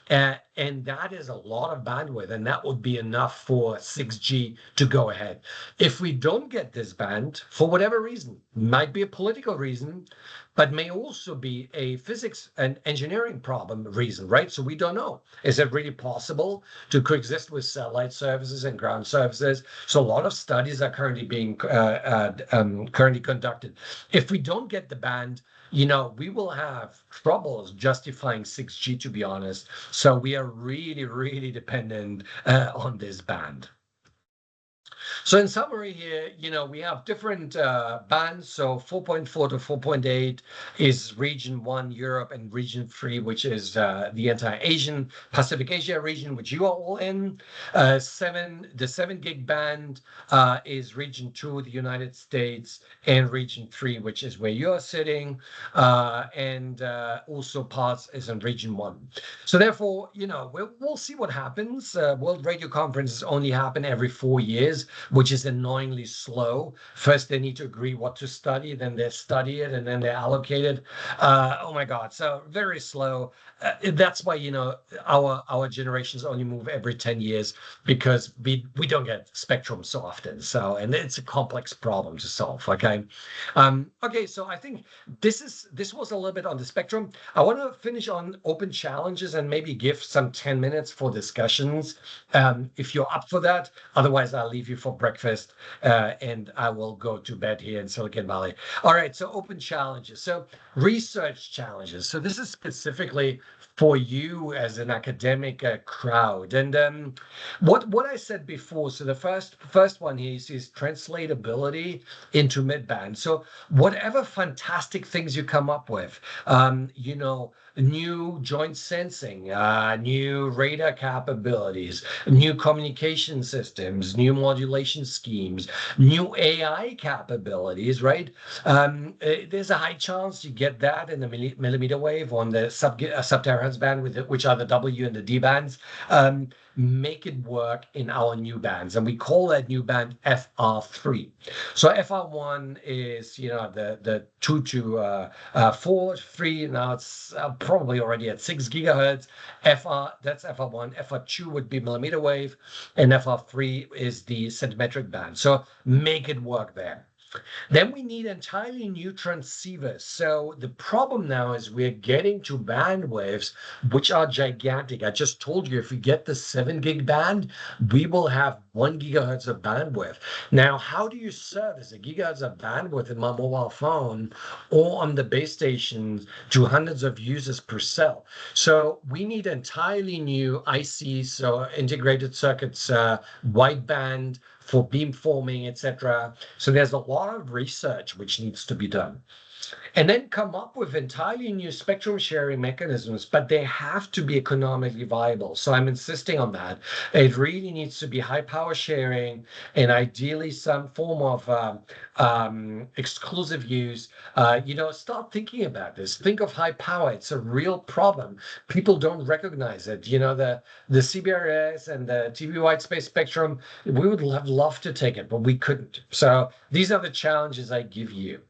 And that is a lot of bandwidth, and that would be enough for 6G to go ahead. If we don't get this band, for whatever reason, might be a political reason, but may also be a physics and engineering problem reason, right? So we don't know. Is it really possible to coexist with satellite services and ground services? So a lot of studies are currently being currently conducted. If we don't get the band, we will have troubles justifying 6G, to be honest. So we are really, really dependent on this band. So in summary here, we have different bands. So 4.4 to 4.8 is region 1, Europe, and region 3, which is the entire Pacific Asia region, which you are all in. The 7 gig band is region 2, the United States, and region 3, which is where you're sitting. And also parts is in region 1. So therefore, we'll see what happens. World Radio Conferences only happen every 4 years, which is annoyingly slow. First, they need to agree what to study, then they study it, and then they allocate it. Oh my God, so very slow. That's why, our generations only move every 10 years, because we don't get spectrum so often. So, and it's a complex problem to solve, okay? Okay, so I think this was a little bit on the spectrum. I want to finish on open challenges and maybe give some 10 minutes for discussions, if you're up for that. Otherwise, I'll leave you for breakfast and I will go to bed here in Silicon Valley. All right, so open challenges. So research challenges. So this is specifically for you as an academic crowd. And what I said before, so the first one here is translatability into midband. So whatever fantastic things you come up with, new joint sensing, new radar capabilities, new communication systems, new modulation schemes, new AI capabilities, right? There's a high chance you get that in the millimeter wave on the sub-terahertz band, which are the W and the D bands. Make it work in our new bands, and we call that new band FR3. So FR1 is the 2 to 4, 3. Now it's probably already at 6 gigahertz. That's FR1. FR2 would be millimeter wave, and FR3 is the centimetric band. So make it work there. Then we need entirely new transceivers. So the problem now is we're getting to bandwidths which are gigantic. I just told you if we get the 7 gig band, we will have 1 gigahertz of bandwidth. Now, how do you service a gigahertz of bandwidth in my mobile phone or on the base stations to hundreds of users per cell? So we need entirely new ICs, so integrated circuits, wideband for beamforming, etc. So there's a lot of research which needs to be done. And then come up with entirely new spectrum sharing mechanisms, but they have to be economically viable. So I'm insisting on that. It really needs to be high power sharing and ideally some form of exclusive use. Start thinking about this. Think of high power. It's a real problem. People don't recognize it. The CBRS and the TV white space spectrum, we would have loved to take it, but we couldn't. So these are the challenges I give you.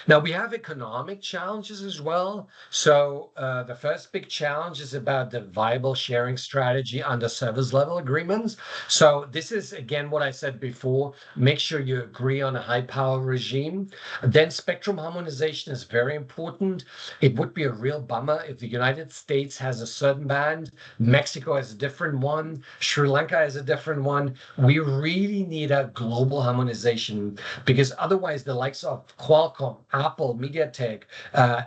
Now, we have economic challenges as well. So the first big challenge is about the viable sharing strategy under service level agreements. So this is, again, what I said before. Make sure you agree on a high power regime. Then spectrum harmonization is very important. It would be a real bummer if the United States has a certain band, Mexico has a different one, Sri Lanka has a different one. We really need a global harmonization because otherwise the likes of Qualcomm, Apple, MediaTek,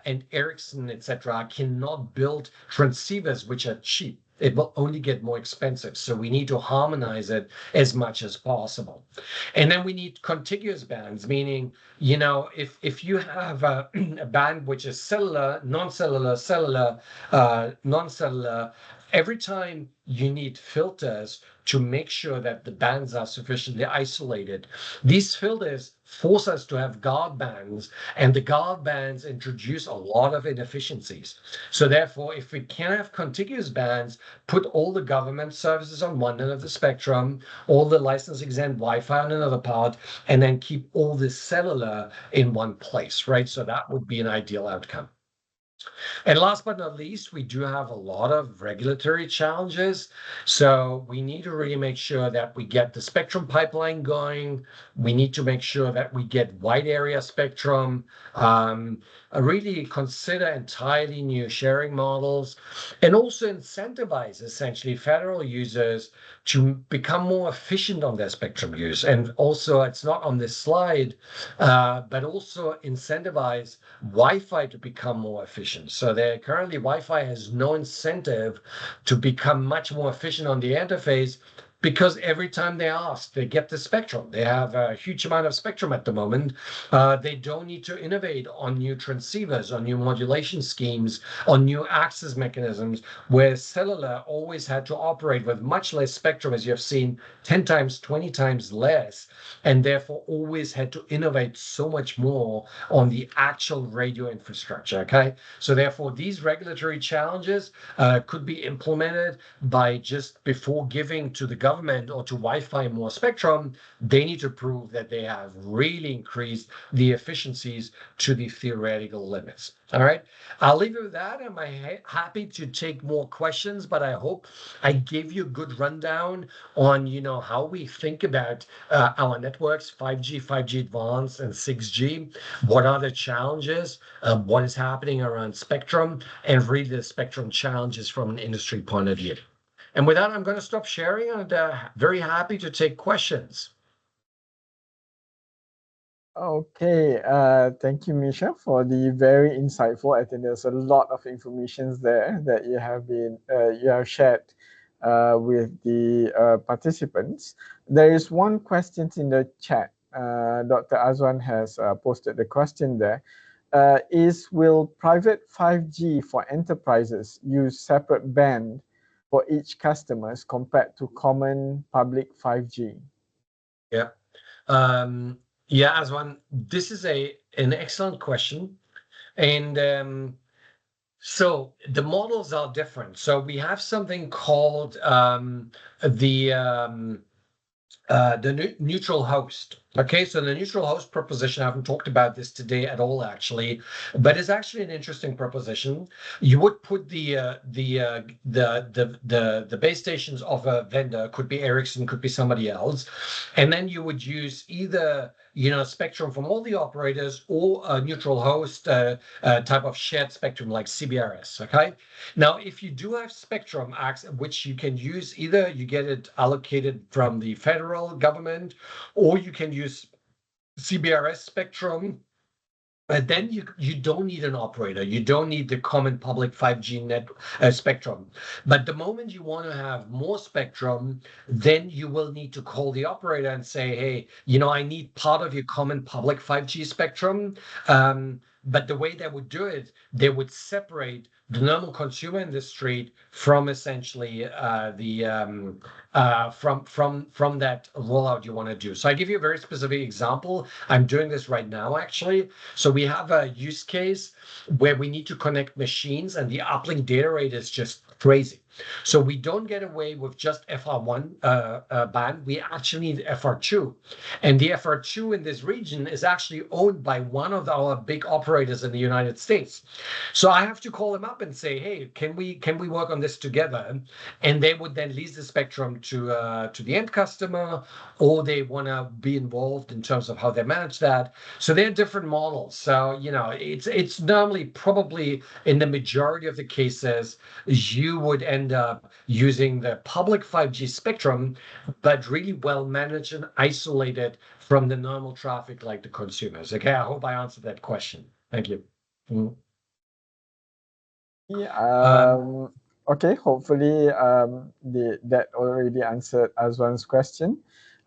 and Ericsson, etc., cannot build transceivers which are cheap. It will only get more expensive. So we need to harmonize it as much as possible. And then we need contiguous bands, meaning, if you have a band which is cellular, non-cellular, cellular, non-cellular, every time you need filters to make sure that the bands are sufficiently isolated. These filters force us to have guard bands, and the guard bands introduce a lot of inefficiencies. So therefore, if we can have contiguous bands, put all the government services on one end of the spectrum, all the license exempt Wi-Fi on another part, and then keep all the cellular in one place, right? So that would be an ideal outcome. And last but not least, we do have a lot of regulatory challenges. So we need to really make sure that we get the spectrum pipeline going. We need to make sure that we get wide area spectrum, really consider entirely new sharing models, and also incentivize essentially federal users to become more efficient on their spectrum use. And also, it's not on this slide, but also incentivize Wi-Fi to become more efficient. So currently Wi-Fi has no incentive to become much more efficient on the interface because every time they ask, they get the spectrum. They have a huge amount of spectrum at the moment. They don't need to innovate on new transceivers, on new modulation schemes, on new access mechanisms, where cellular always had to operate with much less spectrum, as you have seen, 10 times, 20 times less, and therefore always had to innovate so much more on the actual radio infrastructure, okay? So therefore, these regulatory challenges could be implemented by just before giving to the government or to Wi-Fi more spectrum, they need to prove that they have really increased the efficiencies to the theoretical limits. All right, I'll leave it with that. I'm happy to take more questions, but I hope I gave you a good rundown on how we think about our networks, 5G, 5G Advanced, and 6G. What are the challenges? What is happening around spectrum, and really the spectrum challenges from an industry point of view. And with that, I'm going to stop sharing and very happy to take questions. Okay, thank you, Mischa, for the very insightful. I think there's a lot of information there that you have shared with the participants. There is one question in the chat. Dr. Azwan has posted the question there. Will private 5G for enterprises use separate band for each customers compared to common public 5G? Yeah. Yeah, Aswan, this is an excellent question. And so the models are different. So we have something called the neutral host. Okay, so the neutral host proposition, I haven't talked about this today at all, actually, but it's actually an interesting proposition. You would put the base stations of a vendor, could be Ericsson, could be somebody else, and then you would use either spectrum from all the operators or a neutral host type of shared spectrum like CBRS. Okay. Now, if you do have spectrum, which you can use, either you get it allocated from the federal government, or you can use CBRS spectrum. And then you don't need an operator. You don't need the common public 5G net spectrum. But the moment you want to have more spectrum, then you will need to call the operator and say, hey, I need part of your common public 5G spectrum. But the way they would do it, they would separate the normal consumer industry from essentially from that rollout you want to do. So I give you a very specific example. I'm doing this right now, actually. So we have a use case where we need to connect machines, and the uplink data rate is just crazy. So we don't get away with just FR1 band. We actually need FR2. And the FR2 in this region is actually owned by one of our big operators in the United States. So I have to call them up and say, hey, can we work on this together? And they would then lease the spectrum to the end customer, or they want to be involved in terms of how they manage that. So they're different models. So, it's normally probably in the majority of the cases, you would end up using the public 5G spectrum, but really well managed and isolated from the normal traffic like the consumers. Okay, I hope I answered that question. Thank you. Yeah, okay, hopefully that already answered Azwan's question.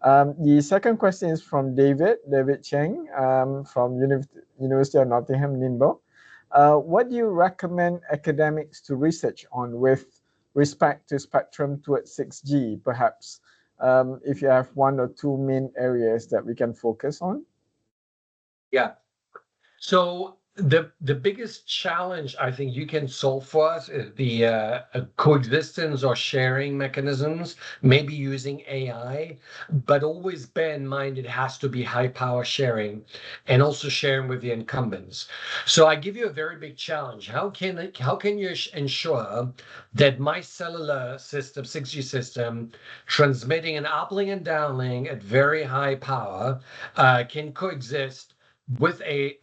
The second question is from David Cheng, from University of Nottingham, Ningbo. What do you recommend academics to research on with respect to spectrum towards 6G, perhaps? If you have one or two main areas that we can focus on? Yeah. So the biggest challenge I think you can solve for us is the coexistence or sharing mechanisms, maybe using AI, but always bear in mind it has to be high power sharing and also sharing with the incumbents. So I give you a very big challenge. How can you ensure that my cellular system, 6G system, transmitting an uplink and downlink at very high power, can coexist with a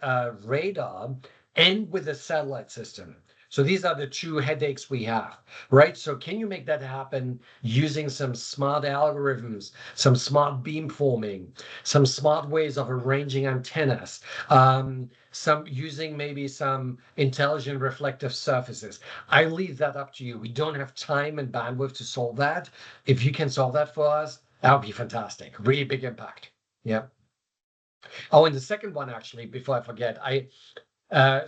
radar and with a satellite system? So these are the two headaches we have, right? So can you make that happen using some smart algorithms, some smart beamforming, some smart ways of arranging antennas, some using maybe some intelligent reflective surfaces? I leave that up to you. We don't have time and bandwidth to solve that. If you can solve that for us, that would be fantastic. Really big impact. Yeah. Oh, and the second one, actually, before I forget,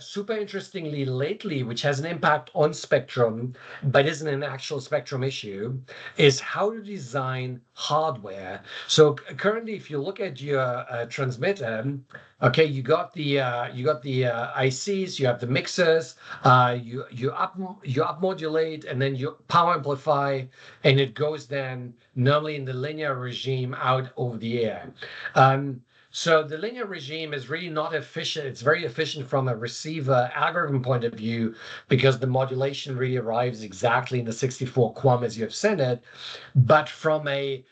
super interestingly lately, which has an impact on spectrum, but isn't an actual spectrum issue, is how to design hardware. So currently, if you look at your transmitter, okay, you got the ICs, you have the mixers, you up modulate, and then you power amplify, and it goes then normally in the linear regime out over the air. So the linear regime is really not efficient. It's very efficient from a receiver algorithm point of view, because the modulation really arrives exactly in the 64 QAM as you have sent it. But from a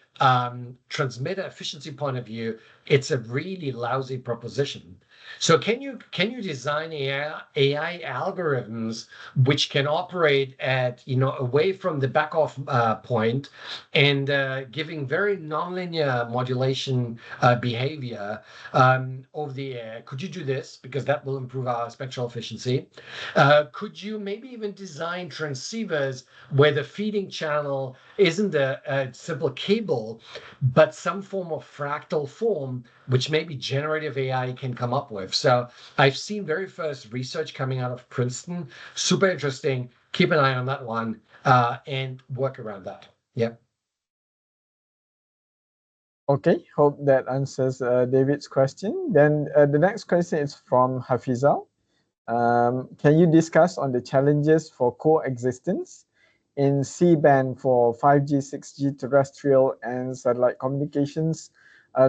transmitter efficiency point of view, it's a really lousy proposition. So can you design AI algorithms which can operate at, away from the back off point, and giving very nonlinear modulation behavior over the air? Could you do this? Because that will improve our spectral efficiency. Could you maybe even design transceivers where the feeding channel isn't a simple cable, but some form of fractal form, which maybe generative AI can come up with? So I've seen very first research coming out of Princeton. Super interesting. Keep an eye on that one and work around that. Yep. Okay, hope that answers David's question. Then the next question is from Hafizal. Can you discuss on the challenges for coexistence in C-band for 5G, 6G terrestrial and satellite communications?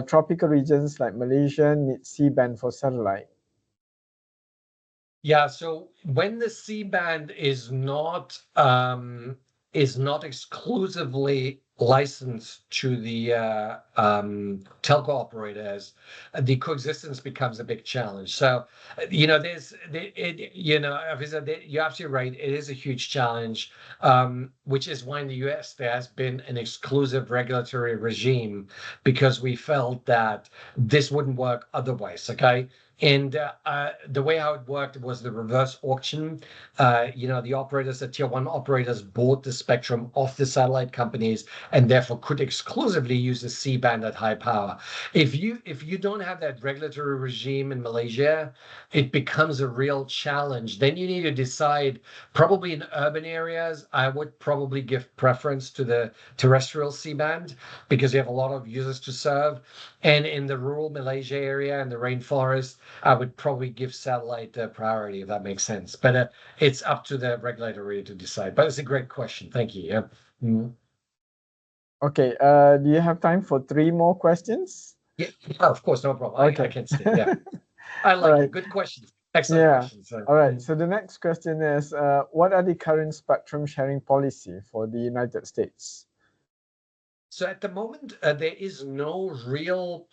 Tropical regions like Malaysia need C-band for satellite. Yeah, so when the C-band is not exclusively license to the telco operators, the coexistence becomes a big challenge. So, you're absolutely right. It is a huge challenge, which is why in the US there has been an exclusive regulatory regime because we felt that this wouldn't work otherwise. Okay. And the way how it worked was the reverse auction. The operators, the tier one operators, bought the spectrum off the satellite companies and therefore could exclusively use the C-band at high power. If you don't have that regulatory regime in Malaysia, it becomes a real challenge. Then you need to decide, probably in urban areas, I would probably give preference to the terrestrial C-band because you have a lot of users to serve. And in the rural Malaysia area and the rainforest, I would probably give satellite priority, if that makes sense. But it's up to the regulator to decide. But it's a great question. Thank you. Yeah. Mm. Okay. Do you have time for 3 more questions? Yeah, of course, no problem. Okay. I can stay. Yeah. I All like right. it. Good questions. Excellent Yeah. questions. All right. So the next question is, what are the current spectrum sharing policy for the United States? So at the moment, there is no real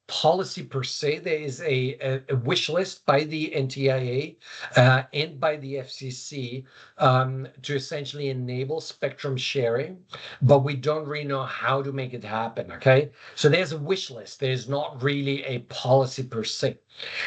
policy per se. There is a wish list by the NTIA and by the FCC to essentially enable spectrum sharing, but we don't really know how to make it happen. Okay, so there's a wish list. There's not really a policy per se.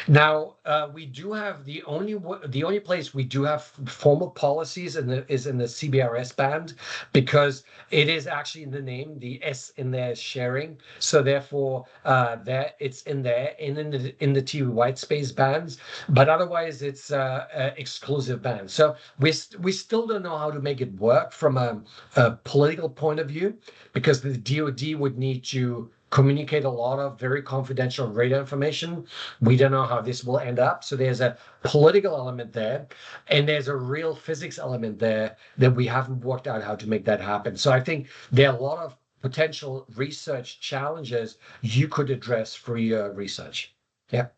Now we do have the only place we do have formal policies is in the CBRS band, because it is actually in the name, the S in there is sharing. So therefore, there it's in there, and in the TV white space bands. But otherwise, it's exclusive bands. So we still don't know how to make it work from a political point of view, because the DoD would need to communicate a lot of very confidential radar information. We don't know how this will end up. So there's a political element there, and there's a real physics element there that we haven't worked out how to make that happen. So I think there are a lot of potential research challenges you could address for your research. Yeah.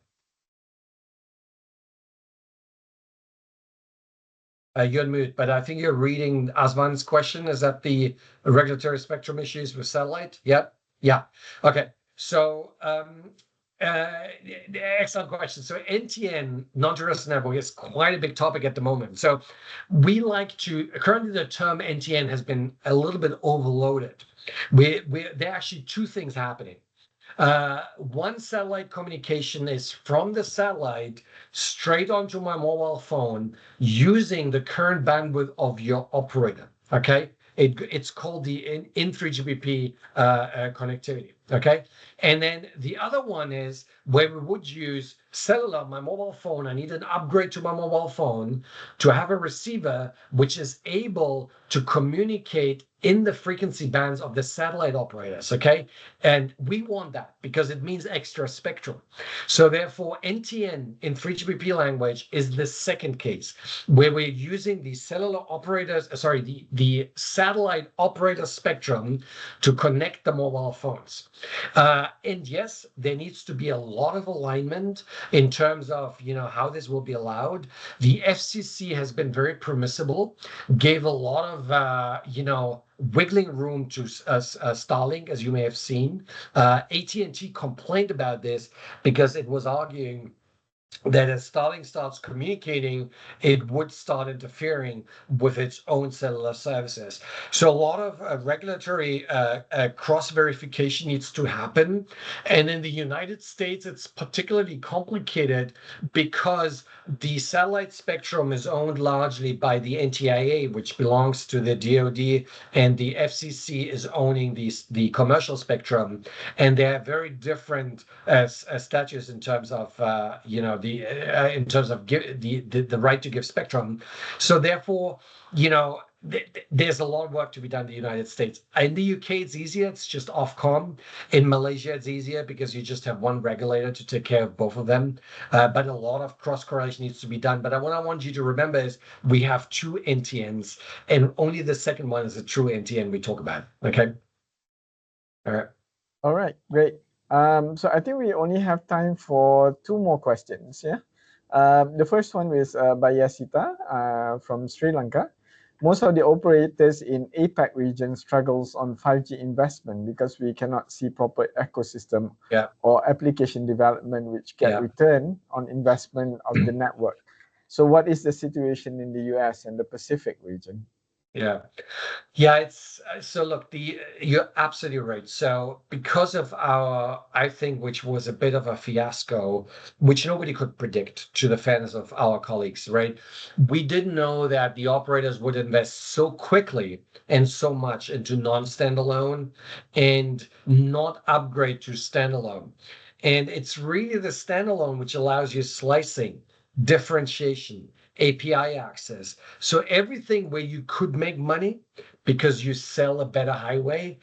You're on mute, but I think you're reading Asman's question. Is that the regulatory spectrum issues with satellite? Yep. Yeah. Okay. So, excellent question. So NTN, non-terrestrial network, is quite a big topic at the moment. So currently the term NTN has been a little bit overloaded. There are actually 2 things happening. One, satellite communication is from the satellite straight onto my mobile phone using the current bandwidth of your operator. Okay. It's called the in 3GPP connectivity. Okay. And then the other one is where we would use cellular, my mobile phone. I need an upgrade to my mobile phone to have a receiver which is able to communicate in the frequency bands of the satellite operators. Okay. And we want that because it means extra spectrum. So therefore, NTN in 3GPP language is the second case where we're using the cellular operators, the satellite operator spectrum to connect the mobile phones. And yes, there needs to be a lot of alignment in terms of how this will be allowed. The FCC has been very permissible, gave a lot of wiggling room to Starlink, as you may have seen. AT&T complained about this because it was arguing that as Starlink starts communicating, it would start interfering with its own cellular services. So a lot of regulatory cross-verification needs to happen. And in the United States, it's particularly complicated because the satellite spectrum is owned largely by the NTIA, which belongs to the DoD, and the FCC is owning the commercial spectrum. And they have very different statutes in terms of, in terms of the right to give spectrum. So therefore, there's a lot of work to be done in the United States. In the UK, it's easier. It's just Ofcom. In Malaysia, it's easier because you just have one regulator to take care of both of them. But a lot of cross correlation needs to be done. But what I want you to remember is we have 2 NTNs, and only the second one is a true NTN we talk about. Okay. All right. All right, great. So I think we only have time for 2 more questions. Yeah. The first one is by Yasita from Sri Lanka. most of the operators in APAC region struggles on 5G investment because we cannot see proper ecosystem or application development which get return on investment of the network. So what is the situation in the US and the Pacific region? Yeah, it's so look, you're absolutely right. So because of I think, which was a bit of a fiasco, which nobody could predict, to the fairness of our colleagues, right? We didn't know that the operators would invest so quickly and so much into non-standalone and not upgrade to standalone. And it's really the standalone which allows you slicing, differentiation, API access. So everything where you could make money because you sell a better highway,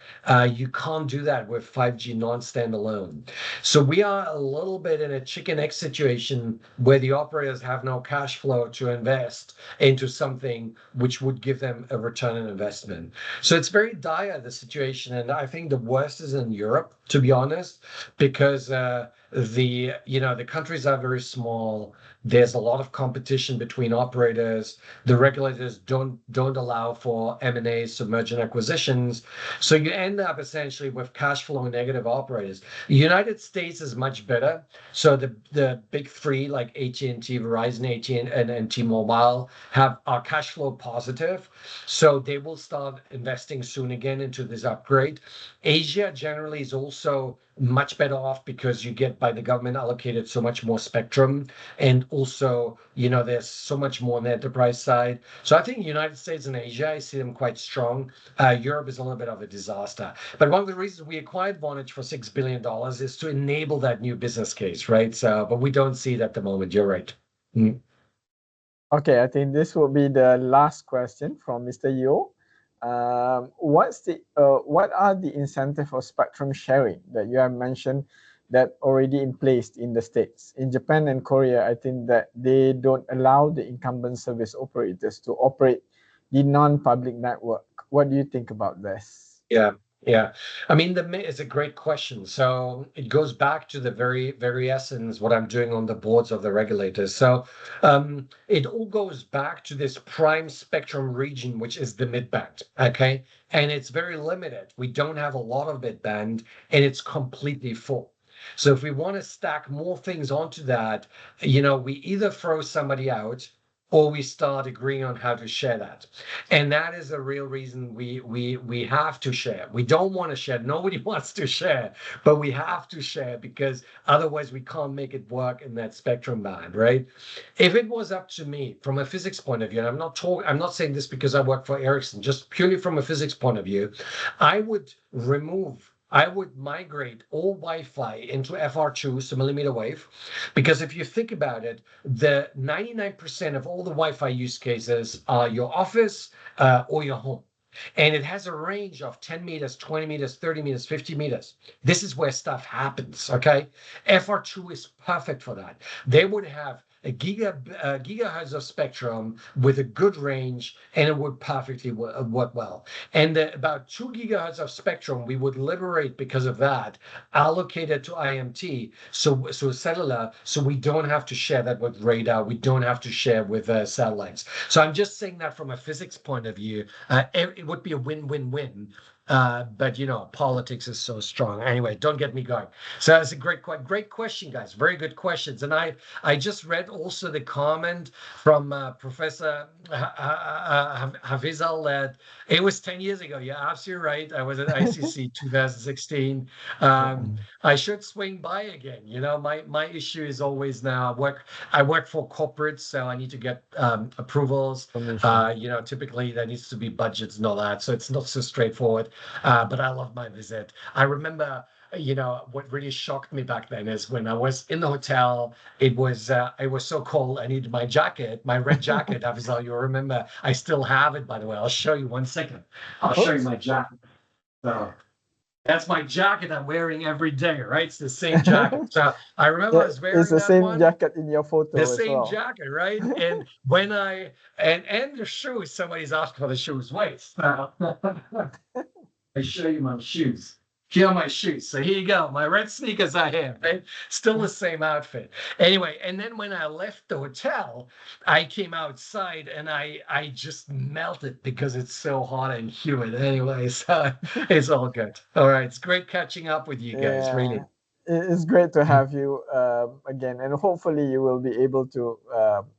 you can't do that with 5G non-standalone. So we are a little bit in a chicken egg situation where the operators have no cash flow to invest into something which would give them a return on investment. So it's very dire, the situation. And I think the worst is in Europe, to be honest, because the countries are very small. There's a lot of competition between operators. The regulators don't allow for M&As, so merger and acquisitions. So you end up essentially with cash flow negative operators. The United States is much better. So the big three like AT&T, Verizon, AT&T, and T-Mobile are cash flow positive. So they will start investing soon again into this upgrade. Asia generally is also much better off because you get by the government allocated so much more spectrum, and also there's so much more on the enterprise side. So I think United States and Asia, I see them quite strong. Europe is a little bit of a disaster, but one of the reasons we acquired Vonage for $6 billion is to enable that new business case, right? So but we don't see it at the moment. You're right. Okay, I think this will be the last question from Mr. Yo. What are the incentive for spectrum sharing that you have mentioned that already in place in the States? In Japan and Korea, I think that they don't allow the incumbent service operators to operate the non-public network. What do you think about this? Yeah. I mean, it's a great question. So it goes back to the very, very essence, what I'm doing on the boards of the regulators. So it all goes back to this prime spectrum region, which is the mid-band. Okay. And it's very limited. We don't have a lot of mid-band, and it's completely full. So if we want to stack more things onto that, we either throw somebody out or we start agreeing on how to share that. And that is a real reason we have to share. We don't want to share. Nobody wants to share, but we have to share because otherwise we can't make it work in that spectrum band, right? If it was up to me from a physics point of view, and I'm not saying this because I work for Ericsson, just purely from a physics point of view, I would migrate all Wi-Fi into FR2, so millimeter wave, because if you think about it, the 99% of all the Wi-Fi use cases are your office or your home. And it has a range of 10 meters, 20 meters, 30 meters, 50 meters. This is where stuff happens, okay? FR2 is perfect for that. They would have a gigahertz of spectrum with a good range, and it would perfectly work well. And about 2 gigahertz of spectrum we would liberate because of that, allocated to IMT, so cellular, so we don't have to share that with radar, we don't have to share with satellites. So I'm just saying that from a physics point of view, it would be a win-win-win. But politics is so strong. Anyway, don't get me going. So that's a great question, guys. Very good questions. And I just read also the comment from Professor Hafizal that it was 10 years ago. You're absolutely right. I was at ICC 2016. I should swing by again. My issue is always now I work for corporates, so I need to get approvals. Typically there needs to be budgets and all that, so it's not so straightforward. But I love my visit. I remember, what really shocked me back then is when I was in the hotel, it was so cold. I needed my jacket, my red jacket. Afizal, you remember? I still have it, by the way. I'll show you one second. I'll show you my jacket. So that's my jacket I'm wearing every day, right? It's the same jacket. So I remember I was wearing it's the that same one. jacket in your photo. The as same well. jacket, right? And when and the shoes, somebody's asked for the shoes. Wait, I show you my shoes. Here are my shoes. So here you go. My red sneakers are here, right? Still the same outfit. Anyway, and then when I left the hotel, I came outside and I just melted because it's so hot and humid. Anyway, so it's all good. All right. It's great catching up with you guys, really. Yeah, it's great to have you again, and hopefully you will be able to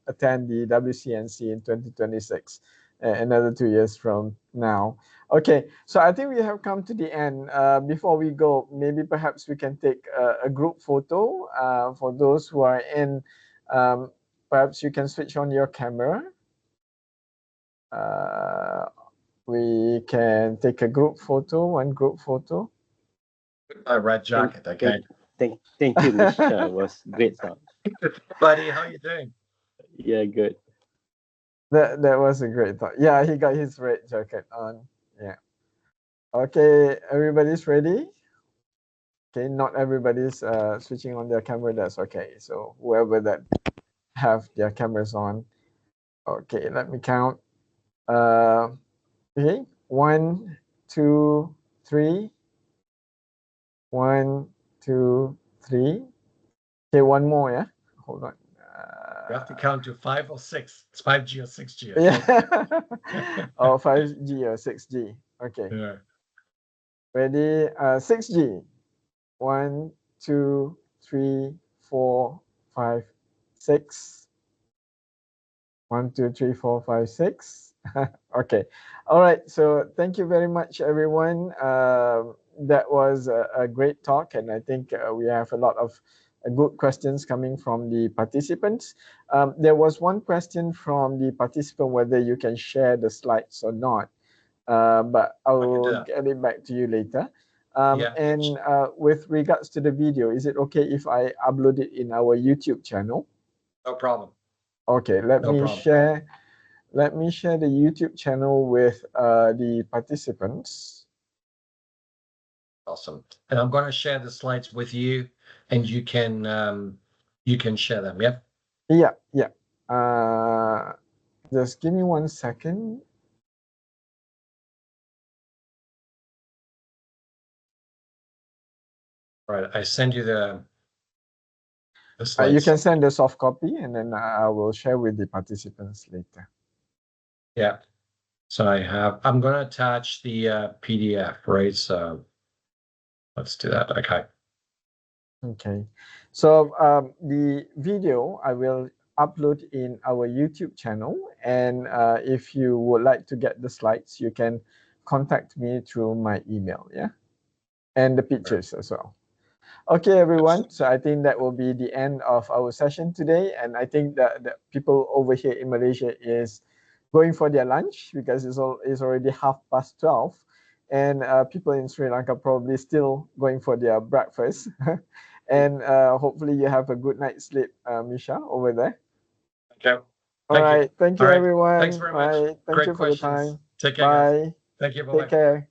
attend the WCNC in 2026, another 2 years from now. Okay, so I think we have come to the end. Before we go, maybe perhaps we can take a group photo for those who are in. Um, Perhaps you can switch on your camera. We can take a group photo, one group photo. My red jacket, okay. Thank you, Mischa. It was great talk. Buddy, how you doing? Yeah, good. That was a great thought. Yeah, he got his red jacket on. Yeah. Okay, everybody's ready. Okay, not everybody's switching on their camera. That's okay. So whoever that have their cameras on. Okay, let me count. Okay, 1, 2, 3. 1, 2, 3. Okay, one more. Yeah, hold on. You have to count to 5 or 6. It's 5G or 6G. Okay? Yeah. Oh, 5G or 6G. Okay. Yeah. Ready? 6G. 1, 2, 3, 4, 5, 6. 1, 2, 3, 4, 5, 6. Okay. All right. So thank you very much, everyone. That was a great talk, and I think we have a lot of good questions coming from the participants. There was one question from the participant whether you can share the slides or not, but I will get it back to you later. Yeah. And with regards to the video, is it okay if I upload it in our YouTube channel? No problem. Okay, let No me problem. share. Let me share the YouTube channel with the participants. Awesome. And I'm going to share the slides with you, and you can share them. Yeah. Yeah, yeah. Just give me 1 second. All right. I send you the You slides. can send a soft copy, and then I will share with the participants later. Yeah. So I'm going to attach the PDF, right? So let's do that. Okay. Okay. So the video I will upload in our YouTube channel, and if you would like to get the slides, you can contact me through my email. Yeah, and the pictures as well. Okay, everyone. So I think that will be the end of our session today, and I think that the people over here in Malaysia is going for their lunch because it's already 12:30, and people in Sri Lanka probably still going for their breakfast. And hopefully you have a good night's sleep, Mischa, over there. Okay. All right. Thank you, All right. everyone. Thanks very much. All right. Thank Great you for the questions. time. Take care, guys. Bye. Thank you. Bye-bye. Take care.